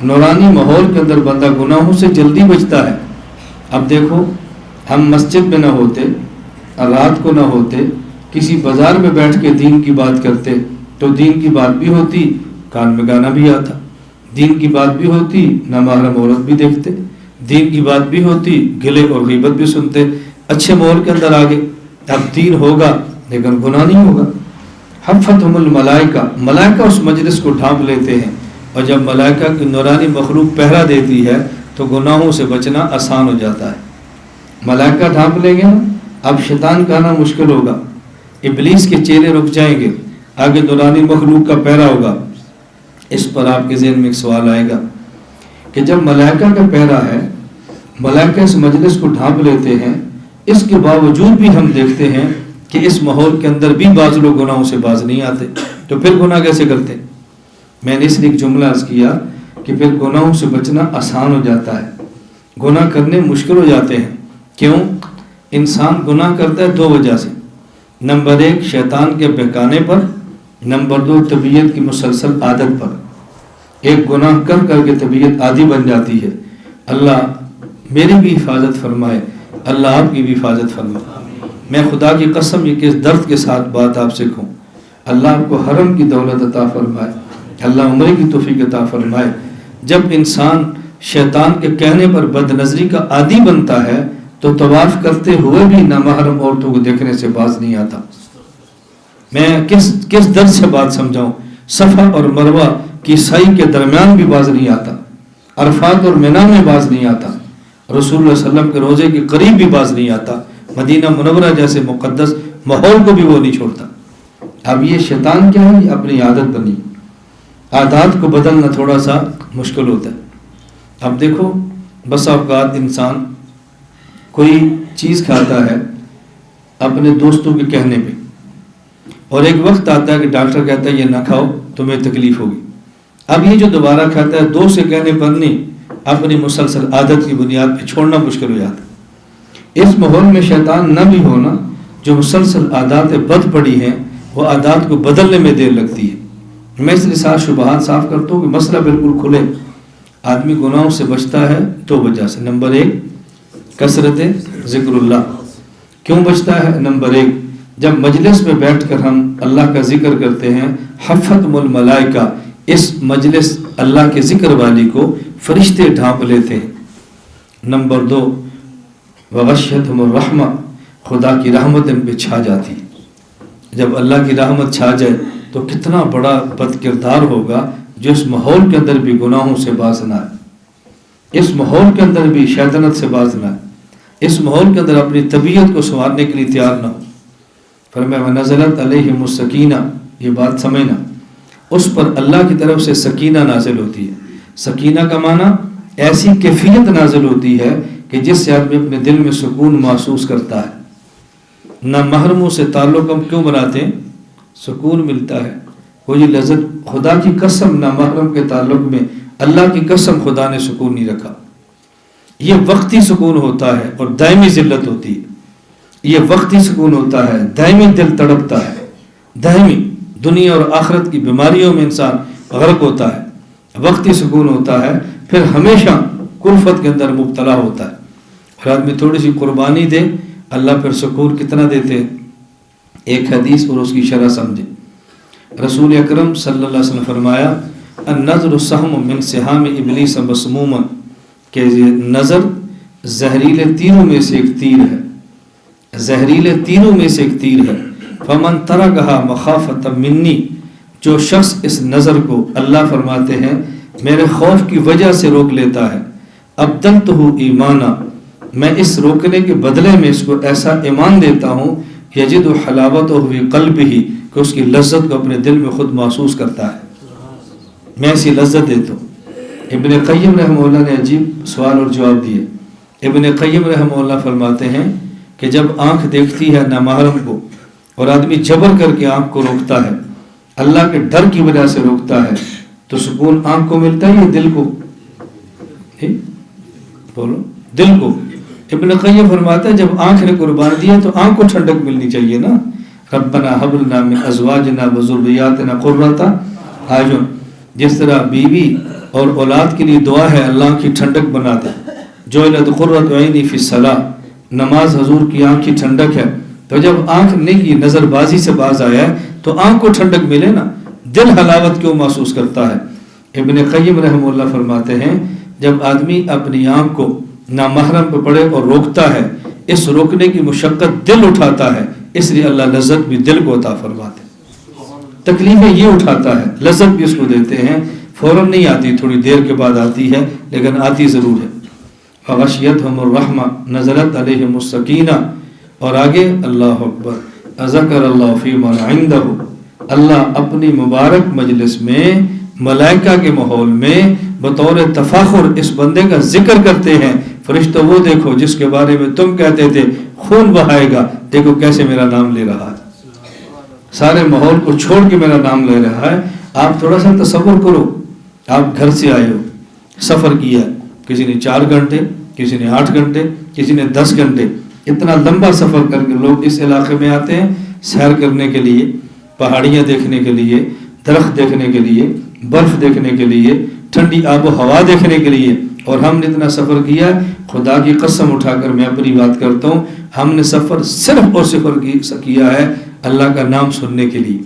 نورانی ماحول کے اندر بندہ گناہوں سے جلدی بچتا ہے۔ اب دیکھو، ہم مسجد میں نہ ہوتے، رات کو نہ ہوتے، کسی بازار میں بیٹھ کے دین کی بات کرتے تو دین کی بات بھی ہوتی، کان میں گانا بھی آتا، دین کی بات بھی ہوتی، نامحرم عورت بھی دیکھتے، دین کی بات بھی ہوتی، گلے اور غیبت بھی سنتے، اچھے ماحول کے اندر آگے۔ اب دین ہوگا لیکن گناہ نہیں ہوگا۔ حفتہم الملائکہ، ملائکہ اس مجلس کو ڈھانپ لیتے ہیں، اور جب ملائکہ کی نورانی مخلوق پہرا دیتی ہے تو گناہوں سے بچنا آسان ہو جاتا ہے۔ ملائکہ ڈھانپ لیں گے نا، اب شیطان کا آنا مشکل ہوگا، ابلیس کے چیلے رک جائیں گے، آگے نورانی مخلوق کا پہرا ہوگا۔ اس پر آپ کے ذہن میں ایک سوال آئے گا کہ جب ملائکہ کا پہرا ہے، ملائکہ اس مجلس کو ڈھانپ لیتے ہیں، اس کے باوجود بھی ہم دیکھتے ہیں کہ اس ماحول کے اندر بھی بعض لوگ گناہوں سے باز نہیں آتے، تو پھر گناہ کیسے کرتے؟ میں نے اس لیے ایک جملہ عرض کیا کہ پھر گناہوں سے بچنا آسان ہو جاتا ہے، گناہ کرنے مشکل ہو جاتے ہیں۔ کیوں؟ انسان گناہ کرتا ہے دو وجہ سے، نمبر ایک شیطان کے بہکانے پر، نمبر دو طبیعت کی مسلسل عادت پر۔ ایک گناہ کر کر کے طبیعت عادی بن جاتی ہے۔ اللہ میری بھی حفاظت فرمائے، اللہ آپ کی بھی حفاظت فرمائے۔ میں خدا کی قسم یہ کس درد کے ساتھ بات آپ سے کہوں، اللہ آپ کو حرم کی دولت عطا فرمائے، اللہ عمرے کی توفیق عطا فرمائے۔ جب انسان شیطان کے کہنے پر بد نظری کا عادی بنتا ہے تو طواف کرتے ہوئے بھی نامحرم عورتوں کو دیکھنے سے باز نہیں آتا۔ میں کس درد سے بات سمجھاؤں، صفا اور مروہ کی سعی کے درمیان بھی باز نہیں آتا، عرفات اور منی میں باز نہیں آتا، رسول اللہ صلی اللہ علیہ وسلم کے روزے کے قریب بھی باز نہیں آتا، مدینہ منورہ جیسے مقدس ماحول کو بھی وہ نہیں چھوڑتا۔ اب یہ شیطان کیا ہے؟ یہ اپنی عادت بنی، عادات کو بدلنا تھوڑا سا مشکل ہوتا ہے۔ اب دیکھو، بس اوقات انسان کوئی چیز کھاتا ہے اپنے دوستوں کے کہنے پہ، اور ایک وقت آتا ہے کہ ڈاکٹر کہتا ہے یہ نہ کھاؤ تمہیں تکلیف ہوگی، اب یہ جو دوبارہ کھاتا ہے دوست کے کہنے پر نہیں، اپنی مسلسل عادت کی بنیاد پہ چھوڑنا مشکل ہو جاتا ہے۔ اس ماحول میں شیطان نہ بھی ہونا، جو مسلسل عادات بد پڑی ہیں وہ عادات کو بدلنے میں دیر لگتی ہے۔ میں اس لیے ساتھ شبہات صاف کرتا ہوں کہ مسئلہ بالکل کھلے۔ آدمی گناہوں سے بچتا ہے دو وجہ سے، نمبر ایک کثرت ذکر اللہ۔ کیوں بچتا ہے؟ نمبر ایک، جب مجلس میں بیٹھ کر ہم اللہ کا ذکر کرتے ہیں، حفتہم الملائکہ، اس مجلس اللہ کے ذکر والی کو فرشتے ڈھانپ لیتے ہیں۔ نمبر دو، وغشیتہم الرحمہ، خدا کی رحمت ان پہ چھا جاتی ہے۔ جب اللہ کی رحمت چھا جائے تو کتنا بڑا بد کردار ہوگا جو اس ماحول کے اندر بھی گناہوں سے باز نہ ہے، اس ماحول کے اندر بھی شیطنت سے باز نہ ہے، اس ماحول کے اندر اپنی طبیعت کو سنوارنے کے لیے تیار نہ ہو۔ فرمایا وَنَزَلَتْ عَلَيْهِمُ السَّكِينَةُ، یہ بات سمجھنا، اس پر اللہ کی طرف سے سکینہ نازل ہوتی ہے۔ سکینہ کا معنی ایسی کیفیت نازل ہوتی ہے کہ جس سے آدمی اپنے دل میں سکون محسوس کرتا ہے۔ نامحرموں سے تعلق ہم کیوں بناتے ہیں؟ سکون ملتا ہے، کوئی لذت۔ خدا کی قسم نامحرم کے تعلق میں اللہ کی قسم خدا نے سکون نہیں رکھا۔ یہ وقتی سکون ہوتا ہے اور دائمی ذلت ہوتی ہے۔ یہ وقتی سکون ہوتا ہے، دائمی دل تڑپتا ہے، دائمی دنیا اور آخرت کی بیماریوں میں انسان غرق ہوتا ہے۔ وقتی سکون ہوتا ہے، پھر ہمیشہ کلفت کے اندر مبتلا ہوتا ہے۔ اور آدمی تھوڑی سی قربانی دے، اللہ پھر سکون کتنا دیتے ہیں۔ ایک حدیث اور اس کی شرح سمجھے۔ رسول اکرم صلی اللہ علیہ وسلم فرمایا النظر سہم من سہام ابلیس مسموما، کہ نظر زہریلے تیروں میں سے ایک تیر ہے، زہریلے تیروں میں سے ایک تیر ہے۔ فمن ترکھا مخافۃ منی، جو شخص اس نظر کو اللہ فرماتے ہیں میرے خوف کی وجہ سے روک لیتا ہے، ابدلتہ ایمانا، میں اس روکنے کے بدلے میں اس کو ایسا ایمان دیتا ہوں یجد حلاوتہ فی قلبہ، کہ اس کی لذت کو اپنے دل میں خود محسوس کرتا ہے۔ میں ایسی لذت دیتا ہوں۔ ابن قیم رحمہ اللہ نے عجیب سوال اور جواب دیے۔ ابن قیم رحمہ اللہ فرماتے ہیں کہ جب آنکھ دیکھتی ہے نامحرم کو اور آدمی جبر کر کے آنکھ کو روکتا ہے، اللہ کے ڈر کی وجہ سے روکتا ہے، تو سکون آنکھ کو ملتا ہے یا دل کو؟ بولو، دل کو۔ ابن قیم فرماتا ہے جب آنکھ نے قربان دیا تو آنکھ کو ٹھنڈک ملنی چاہیے نا۔ ربنا حب لنا من ازواجنا وذریاتنا قرۃ اعین، جس طرح بیوی اور اولاد کے لیے دعا ہے اللہ کی ٹھنڈک بنا دے۔ جعلت قرۃ عینی فی الصلاۃ، نماز حضور کی آنکھ کی ٹھنڈک ہے۔ تو جب آنکھ نے کی نظر بازی سے باز آیا ہے تو آنکھ کو ٹھنڈک ملے نا، دل حلاوت کیوں محسوس کرتا ہے؟ ابن قیم رحمہ اللہ فرماتے ہیں جب آدمی اپنی آنکھ کو نامحرم پہ پڑے اور روکتا ہے، اس روکنے کی مشقت دل اٹھاتا ہے، اس لیے اللہ لذت بھی دل کو عطا فرماتے ہیں۔ تکلیفیں یہ اٹھاتا ہے، لذت بھی اس کو دیتے ہیں، فوراً نہیں آتی، تھوڑی دیر کے بعد آتی ہے، لیکن آتی ضرور ہے۔ فغشیتہم الرحمہ نزلت علیہم السکینہ، اور آگے اللہ اکبر، ذکر اللہ فی من عندہ، اللہ اپنی مبارک مجلس میں ملائکہ کے ماحول میں بطور تفاخر اس بندے کا ذکر کرتے ہیں۔ فرشتوں وہ دیکھو جس کے بارے میں تم کہتے تھے خون بہائے گا، دیکھو کیسے میرا نام لے رہا ہے، سارے ماحول کو چھوڑ کے میرا نام لے رہا ہے۔ آپ تھوڑا سا تصور کرو، آپ گھر سے آئے ہو، سفر کیا، کسی نے 4 گھنٹے، کسی نے 8 گھنٹے، کسی نے 10 گھنٹے، اتنا لمبا سفر کر کے لوگ اس علاقے میں آتے ہیں سیر کرنے کے لیے، پہاڑیاں دیکھنے کے لیے، درخت دیکھنے کے لیے، برف دیکھنے کے لیے، ٹھنڈی آب و ہوا دیکھنے کے لیے، اور ہم نے اتنا سفر کیا، خدا کی قسم اٹھا کر میں اپنی بات کرتا ہوں، ہم نے سفر صرف اور صرف کیا ہے اللہ کا نام سننے کے لیے،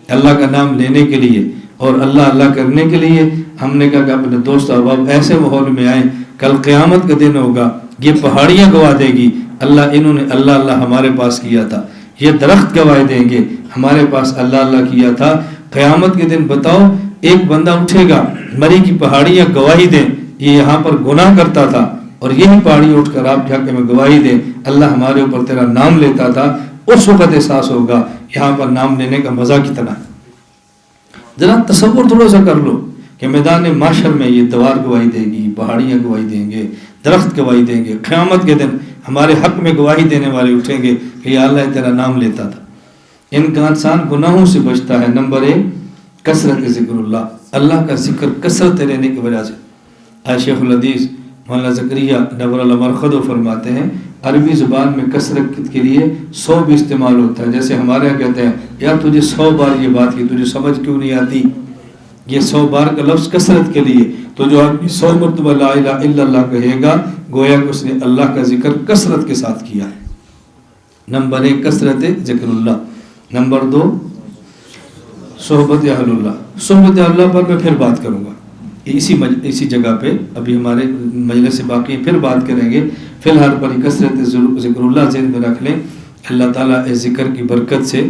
اللہ کا نام لینے کے لیے اور اللہ اللہ کرنے کے لیے۔ ہم نے کہا کہ اپنے دوست احباب ایسے ماحول میں آئیں، کل قیامت کا دن ہوگا، یہ پہاڑیاں گواہ دے گی اللہ انہوں نے اللہ اللہ ہمارے پاس کیا تھا، یہ درخت گواہ دیں گے ہمارے پاس اللہ اللہ کیا تھا۔ قیامت کے دن بتاؤ، ایک بندہ اٹھے گا، مری کی پہاڑیاں گواہی دیں یہ یہاں پر گناہ کرتا تھا، اور یہی پہاڑی اٹھ کر آپ جا کے میں گواہی دیں اللہ ہمارے اوپر تیرا نام لیتا تھا، اس وقت احساس ہوگا یہاں پر نام لینے کا مزہ کتنا ہے۔ ذرا تصور تھوڑا سا کر لو کہ میدان معاشر میں یہ دیوار گواہی دے گی، پہاڑیاں گواہی دیں گے، درخت گواہی دیں گے، قیامت کے دن ہمارے حق میں گواہی دینے والے اٹھیں گے کہ یا اللہ تیرا نام لیتا تھا۔ ان کا انسان گناہوں سے بچتا ہے۔ نمبر 1 کثرت ذکر اللہ، اللہ کا ذکر کثرت لینے کی وجہ سے۔ شیخ الحدیث مولانا زکریا نور اللہ مرخدو فرماتے ہیں عربی زبان میں کثرت کے لیے 100 بھی استعمال ہوتا ہے، جیسے ہمارے یہاں کہتے ہیں یار تجھے 100 بار یہ بات کی، تجھے سمجھ کیوں نہیں آتی؟ یہ 100 بار کا لفظ کثرت کے لیے، تو جو آدمی 100 مرتبہ لا الہ الا اللہ کہے گا گویا کہ اس نے اللہ کا ذکر کثرت کے ساتھ کیا ہے۔ نمبر 1 کثرت ذکر اللہ۔ نمبر 2 صحبت اہل اللہ۔ صحبت اہل اللہ پر میں پھر بات کروں گا اسی جگہ پہ، ابھی ہمارے مجلس سے باقی پھر بات کریں گے۔ فی الحال پر کثرت ذکر اللہ ذہن میں رکھ لیں، اللہ تعالیٰ اس ذکر کی برکت سے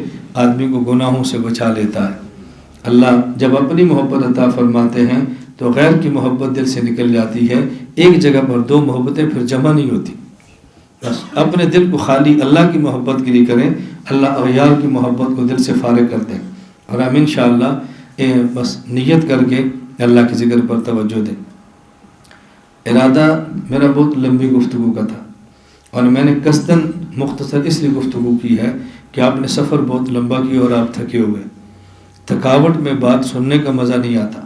آدمی کو گناہوں سے بچا لیتا ہے۔ اللہ جب اپنی محبت عطا فرماتے ہیں تو غیر کی محبت دل سے نکل جاتی ہے، ایک جگہ پر 2 محبتیں پھر جمع نہیں ہوتی۔ بس اپنے دل کو خالی اللہ کی محبت کے لیے کریں، اللہ اغیار کی محبت کو دل سے فارغ کر دیں، اور ہم انشاءاللہ بس نیت کر کے اللہ کے ذکر پر توجہ دیں۔ ارادہ میرا بہت لمبی گفتگو کا تھا، اور میں نے قصداً مختصر اس لیے گفتگو کی ہے کہ آپ نے سفر بہت لمبا کیا اور آپ تھکے ہوئے، تھکاوٹ میں بات سننے کا مزہ نہیں آتا،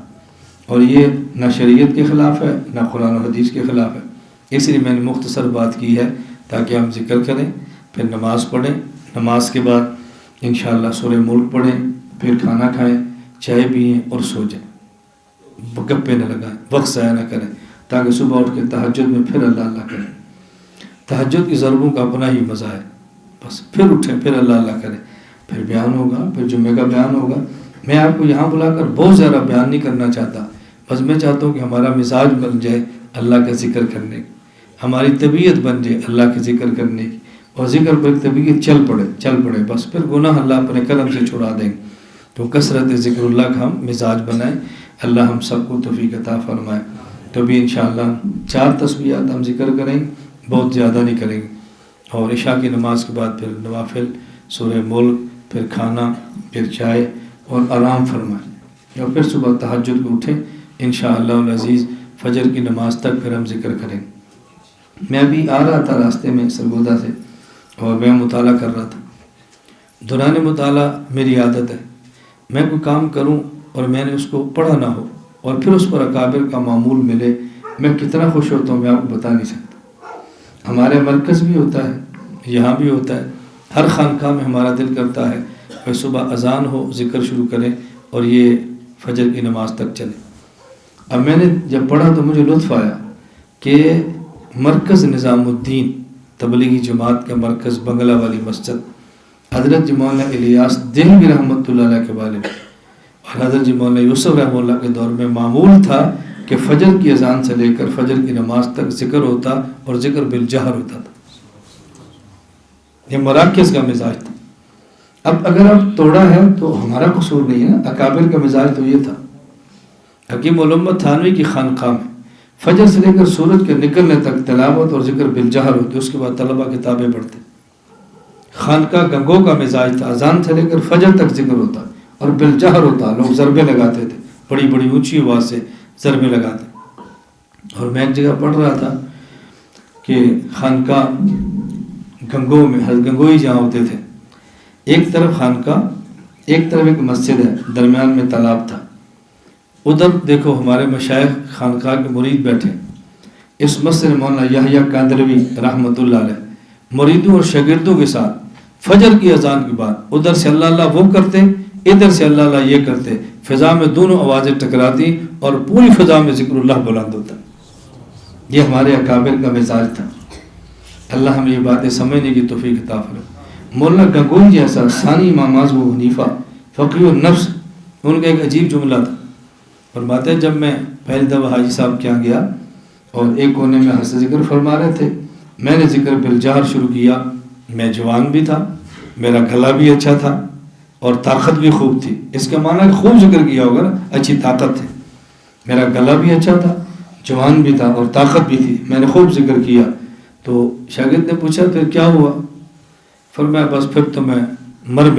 اور یہ نہ شریعت کے خلاف ہے نہ قرآن و حدیث کے خلاف ہے، اس لیے میں نے مختصر بات کی ہے تاکہ ہم ذکر کریں، پھر نماز پڑھیں، نماز کے بعد انشاءاللہ سورہ ملک پڑھیں، پھر کھانا کھائیں، چائے پئیں اور سو جائیں، گپے نہ لگائیں، وقت ضائع نہ کریں، تاکہ صبح اٹھ کے تہجد میں پھر اللہ اللہ کریں۔ تہجد کی ضربوں کا اپنا ہی مزہ ہے، بس پھر اٹھیں، پھر اللہ اللہ کریں، پھر بیان ہوگا، پھر جمعے کا بیان ہوگا۔ میں آپ کو یہاں بلا کر بہت زیادہ بیان نہیں کرنا چاہتا، بس میں چاہتا ہوں کہ ہمارا مزاج بن جائے اللہ کا ذکر کرنے کی، ہماری طبیعت بن جائے اللہ کے ذکر کرنے کی، اور ذکر پر طبیعت چل پڑے، بس پھر گناہ اللہ اپنے قلم سے چھڑا دیں گے۔ تو کثرت ذکر اللہ کا ہم مزاج بنائیں، اللہ ہم سب کو توفیق عطا فرمائے۔ تو بھی انشاءاللہ 4 تسبیحات ہم ذکر کریں گے، بہت زیادہ نہیں کریں گے، اور عشاء کی نماز کے بعد پھر نوافل، سورہ ملک، پھر کھانا، پھر چائے اور آرام فرمائیں، اور پھر صبح تہجد کو اٹھیں انشاءاللہ العزیز، فجر کی نماز تک پھر ہم ذکر کریں گے۔ میں ابھی آ رہا تھا راستے میں سرگودا سے، اور میں مطالعہ کر رہا تھا۔ دوران مطالعہ میری عادت ہے، میں کوئی کام کروں اور میں نے اس کو پڑھا نہ ہو اور پھر اس پر اکابر کا معمول ملے، میں کتنا خوش ہوتا ہوں میں آپ کو بتا نہیں سکتا۔ ہمارے مرکز بھی ہوتا ہے، یہاں بھی ہوتا ہے، ہر خانقاہ میں ہمارا دل کرتا ہے کہ صبح اذان ہو، ذکر شروع کریں اور یہ فجر کی نماز تک چلے۔ اب میں نے جب پڑھا تو مجھے لطف آیا کہ مرکز نظام الدین تبلیغی جماعت کا مرکز بنگلہ والی مسجد، حضرت جی مولانا الیاس دہلوی رحمۃ اللہ علیہ کے والد اور حضرت جی مولانا یوسف رحمۃ اللہ کے دور میں معمول تھا کہ فجر کی اذان سے لے کر فجر کی نماز تک ذکر ہوتا اور ذکر بالجہر ہوتا تھا۔ یہ مراکز کا مزاج تھا۔ اب اگر اب توڑا ہے تو ہمارا قصور نہیں ہے نا، اکابر کا مزاج تو یہ تھا۔ حکیم علامہ تھانوی کی خانقاہ میں فجر سے لے کر سورج کے نکلنے تک تلاوت اور ذکر بالجہر ہوتے، اس کے بعد طلبہ کتابیں پڑھتے۔ خانقاہ گنگو کا مزاج تھا، اذان سے لے کر فجر تک ذکر ہوتا اور بالجہر ہوتا، لوگ ضربے لگاتے تھے، بڑی بڑی اونچی آواز سے ضربے لگاتے۔ اور میں ایک جگہ پڑھ رہا تھا کہ خانقاہ گنگو میں حضرت گنگوئی جہاں ہوتے تھے، ایک طرف خانقاہ، ایک طرف ایک مسجد ہے، درمیان میں تالاب تھا۔ ادھر دیکھو ہمارے مشائخ خانقاہ کے مرید بیٹھے، اس مسجد مولانا یحییٰ کاندلوی رحمۃ اللہ علیہ مریدوں اور شاگردوں کے ساتھ فجر کی اذان کے بعد ادھر سے اللہ اللہ وہ کرتے، ادھر سے اللہ اللہ یہ کرتے، فضا میں دونوں آوازیں ٹکراتی اور پوری فضا میں ذکر اللہ بلند ہوتا۔ یہ ہمارے اکابر کا مزاج تھا۔ اللہ ہمیں یہ باتیں سمجھنے کی توفیق عطا فرمائے۔ مولانا گنگوئی جیسا ثانی امام اعظم ابو حنیفہ فقیہ النفس، ان کا ایک عجیب جملہ تھا، فرماتے ہیں جب میں پہلی دفعہ حاجی صاحب کے یہاں گیا اور ایک کونے میں حسن ذکر فرما رہے تھے، میں نے ذکر بالجہر شروع کیا، میں جوان بھی تھا، میرا گلا بھی اچھا تھا اور طاقت بھی خوب تھی۔ اس کا معنی ہے خوب ذکر کیا ہوگا نا، اچھی طاقت تھی، میرا گلا بھی اچھا تھا، جوان بھی تھا اور طاقت بھی تھی، میں نے خوب ذکر کیا۔ تو شاگرد نے پوچھا پھر کیا ہوا؟ فرمایا بس پھر تو میں مر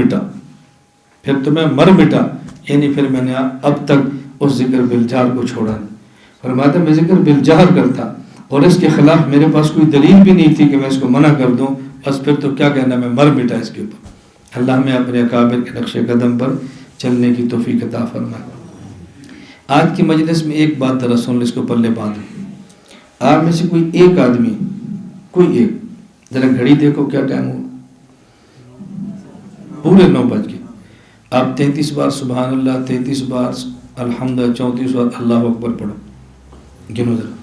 مٹا، یعنی پھر میں نے اب تک اس ذکر بالجہر کو چھوڑا نہیں۔ فرماتے میں ذکر بالجہر کرتا اور اس کے خلاف میرے پاس کوئی دلیل بھی نہیں تھی کہ میں اس کو منع کر دوں، بس پھر تو کیا کہنا، میں مر مٹا اس کے اوپر۔ اللہ ہمیں اپنے اکابر کے نقش قدم پر چلنے کی توفیق عطا فرمائے۔ آج کی مجلس میں ایک بات ذرا سن لیں، اس کو پلے باندھیں۔ آپ میں سے کوئی ایک آدمی، کوئی ایک، ذرا گھڑی دیکھو کیا ٹائم ہوا، پورے 9 بج گئے۔ آپ 33 بار سبحان اللہ، 33 بار الحمدللہ، 34 بار اللہ اکبر پڑھو، گنو ذرا۔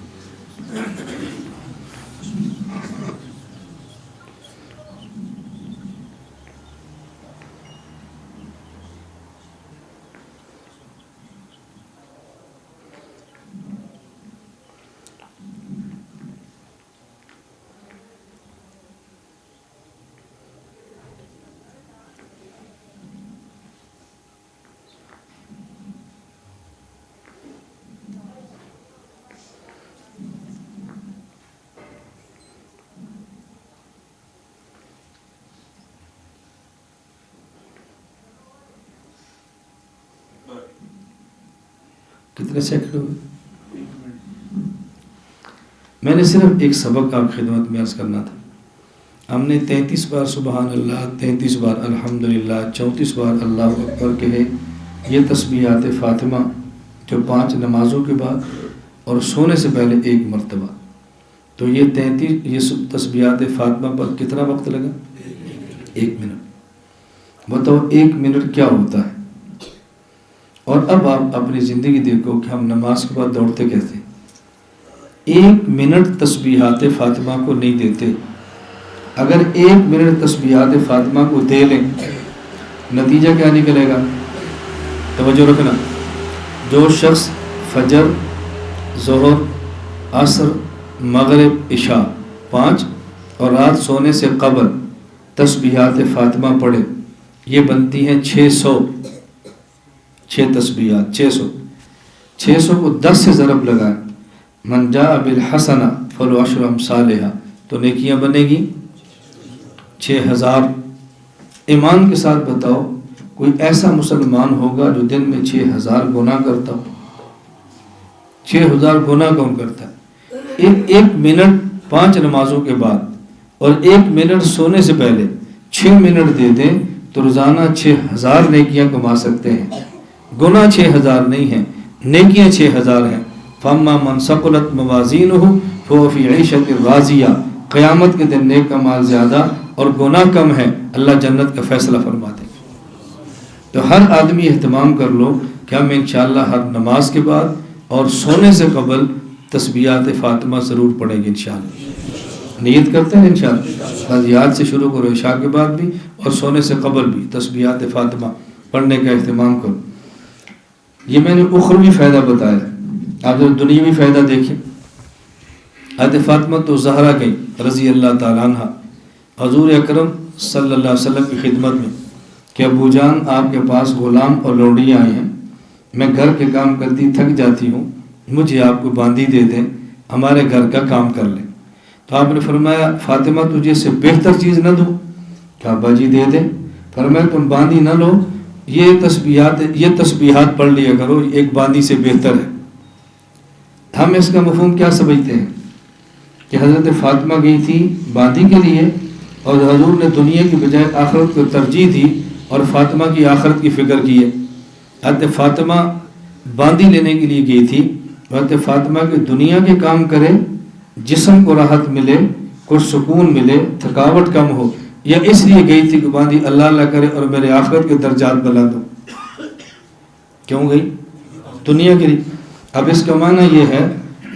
کتنے سیکنڈ ہوئے؟ میں نے صرف ایک سبق آپ خدمت میں عرض کرنا تھا۔ ہم نے 33 بار سبحان اللہ، 33 بار الحمدللہ، 34 بار اللہ اکبر کہے. یہ تسبیحات فاطمہ جو 5 نمازوں کے بعد اور سونے سے پہلے 1 مرتبہ. تو یہ 33 یہ تسبیحات فاطمہ پر کتنا وقت لگا؟ 1 منٹ. بتاؤ 1 منٹ کیا ہوتا ہے؟ اور اب آپ اپنی زندگی دیکھو کہ ہم نماز کے بعد دوڑتے کیسے. 1 منٹ تسبیحات فاطمہ کو نہیں دیتے. اگر 1 منٹ تسبیحات فاطمہ کو دے لیں نتیجہ کیا نکلے گا؟ توجہ رکھنا. جو شخص فجر، ظہر، عصر، مغرب، عشاء 5 اور رات سونے سے قبل تسبیحات فاطمہ پڑھے، یہ بنتی ہیں 600. 6 تسبیحات 600 کو 10 سے ضرب لگائیں. من جاء بالحسنہ فلو عشر امثالہا، تو نیکیاں بنے گی 6000. ایمان کے ساتھ بتاؤ کوئی ایسا مسلمان ہوگا جو دن میں 6000 گناہ کرتا ہو؟ 6000 گناہ کون کرتا ہے؟ ایک منٹ 5 نمازوں کے بعد اور 1 منٹ سونے سے پہلے 6 منٹ دے دیں تو روزانہ 6000 نیکیاں کما سکتے ہیں. گناہ 6000 نہیں ہیں، نیکیاں 6000 ہیں. فَأَمَّا مَنْ ثَقُلَتْ مَوَازِينُهُ فَهُوَ فِي عِيشَةٍ رَاضِيَةٍ. قیامت کے دن نیک کا مال زیادہ اور گناہ کم ہے، اللہ جنت کا فیصلہ فرما دے. تو ہر آدمی اہتمام کر لو کہ ہم انشاءاللہ ہر نماز کے بعد اور سونے سے قبل تسبیحات فاطمہ ضرور پڑھیں گے انشاءاللہ. نیت کرتے ہیں انشاءاللہ. بس یاد سے شروع کرو، عشاء کے بعد بھی اور سونے سے قبل بھی تسبیحات فاطمہ پڑھنے کا اہتمام کرو. یہ میں نے اخروی فائدہ بتایا. آپ جب دنیاوی فائدہ دیکھیں، حضرت فاطمہ تو زہرا گئی رضی اللہ تعالیٰ عنہ حضور اکرم صلی اللہ علیہ وسلم کی خدمت میں کہ ابو جان آپ کے پاس غلام اور لوڈیاں آئی ہیں، میں گھر کے کام کرتی تھک جاتی ہوں، مجھے آپ کو باندھی دے دیں، ہمارے گھر کا کام کر لیں. تو آپ نے فرمایا فاطمہ تجھے سے بہتر چیز نہ دوں؟ کہ ابا جی دے دیں. فرمایا تم باندھی نہ لو، یہ تسبیحات پڑھ لیا کرو، ایک باندھی سے بہتر ہے. ہم اس کا مفہوم کیا سمجھتے ہیں کہ حضرت فاطمہ گئی تھی باندھی کے لیے اور حضور نے دنیا کی بجائے آخرت کو ترجیح دی اور فاطمہ کی آخرت کی فکر کی ہے. حضرت فاطمہ باندھی لینے کے لیے گئی تھی. حضرت فاطمہ کی دنیا کے کام کرے، جسم کو راحت ملے، کچھ سکون ملے، تھکاوٹ کم ہو، یا اس لیے گئی تھی کہ باندھی اللہ اللہ کرے اور میرے آخرت کے درجات بلند ہو؟ کیوں گئی؟ دنیا کے لیے. اب اس کا معنی یہ ہے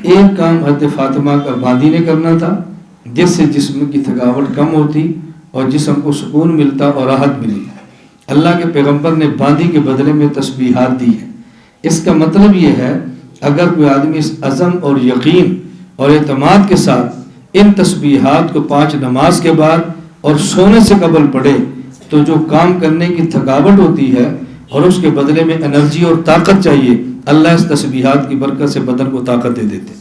ایک کام حضرت فاطمہ کا باندھی نے کرنا تھا جس سے جسم کی تھکاوٹ کم ہوتی اور جسم کو سکون ملتا اور راحت ملی. اللہ کے پیغمبر نے باندھی کے بدلے میں تسبیحات دی ہے. اس کا مطلب یہ ہے اگر کوئی آدمی اس عزم اور یقین اور اعتماد کے ساتھ ان تسبیحات کو 5 نماز کے بعد اور سونے سے قبل پڑھے تو جو کام کرنے کی تھکاوٹ ہوتی ہے اور اس کے بدلے میں انرجی اور طاقت چاہیے، اللہ اس تسبیحات کی برکت سے بدن کو طاقت دے دیتے.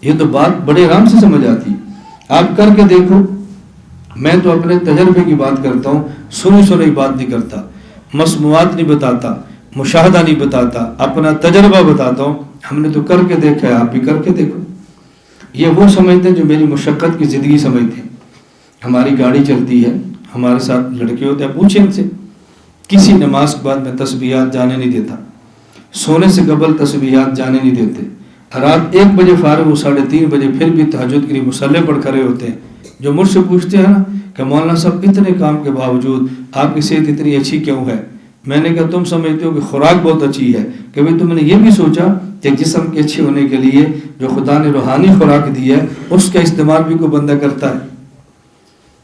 یہ تو بات بڑے آرام سے سمجھ آتی. آپ کر کے دیکھو. میں تو اپنے تجربے کی بات کرتا ہوں، سنی بات نہیں کرتا، مسموعات نہیں بتاتا، مشاہدہ نہیں بتاتا، اپنا تجربہ بتاتا ہوں. ہم نے تو کر کے دیکھا ہے، آپ بھی کر کے دیکھو. یہ وہ سمجھتے ہیں جو میری مشقت کی زندگی سمجھتے ہیں. ہماری گاڑی چلتی ہے، ہمارے ساتھ لڑکے ہوتے ہیں، پوچھیں ان سے. کسی نماز کے بعد میں تسبیحات جانے نہیں دیتا، سونے سے قبل تسبیحات جانے نہیں دیتے. رات 1 بجے فارغ ہو، 3:30 بجے پھر بھی تہجد کے لیے مصلی پر کھڑے ہوتے ہیں. جو مجھ سے پوچھتے ہیں نا کہ مولانا صاحب اتنے کام کے باوجود آپ کی صحت اتنی اچھی کیوں ہے؟ میں نے کہا تم سمجھتے ہو کہ خوراک بہت اچھی ہے، کہ بھئی تم نے یہ بھی سوچا کہ جسم کے اچھے ہونے کے لیے جو خدا نے روحانی خوراک دی ہے اس کا استعمال بھی کوئی بندہ کرتا ہے.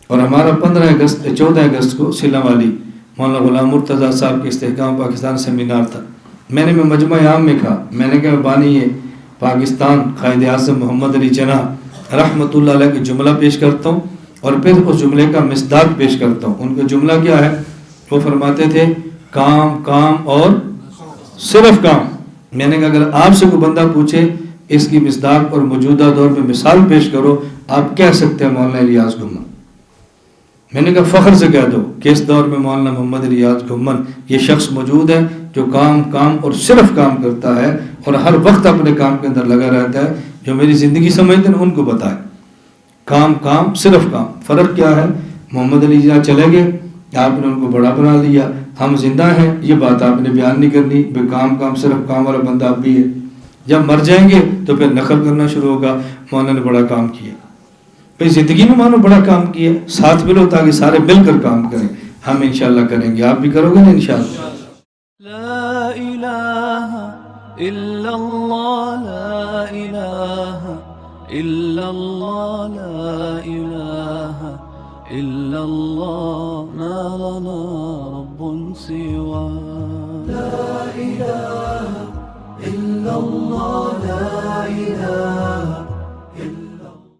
اور ہمارا 14 اگست کو سلا والی مولانا غلام مرتضیٰ صاحب کے استحکام پاکستان سیمینار تھا. میں نے مجمع عام میں کہا، میں نے کہا بانی پاکستان قائد اعظم محمد علی جناح رحمۃ اللہ علیہ کے جملہ پیش کرتا ہوں اور پھر اس جملے کا مصداق پیش کرتا ہوں. ان کا جملہ کیا ہے؟ وہ فرماتے تھے کام کام اور صرف کام. میں نے کہا اگر آپ سے کوئی بندہ پوچھے اس کی مصداق اور موجودہ دور میں مثال پیش کرو، آپ کہہ سکتے ہیں مولانا الیاس گھمن. میں نے کہا فخر سے کہہ دو کہ اس دور میں مولانا محمد الیاس گھمن یہ شخص موجود ہے جو کام کام اور صرف کام کرتا ہے اور ہر وقت اپنے کام کے اندر لگا رہتا ہے. جو میری زندگی سمجھتے ہیں ان کو بتائے. کام صرف کام. فرق کیا ہے؟ محمد علی جناح چلے گئے، آپ نے ان کو بڑا بنا لیا، ہم زندہ ہیں یہ بات آپ نے بیان نہیں کرنی. بے کام صرف کام والا بندہ آپ بھی ہے. جب مر جائیں گے تو پھر نقل کرنا شروع ہوگا، مولانا نے بڑا کام کیا. بھئی زندگی میں مانو بڑا کام کیا، ساتھ ملو تاکہ سارے مل کر کام کریں. ہم انشاءاللہ کریں گے، آپ بھی کرو گے نا انشاءاللہ. لا الہ الا اللہ، لا الہ الا اللہ، لا الہ الا اللہ، ما لنا رب سوا. لا الہ الا اللہ، لا الہ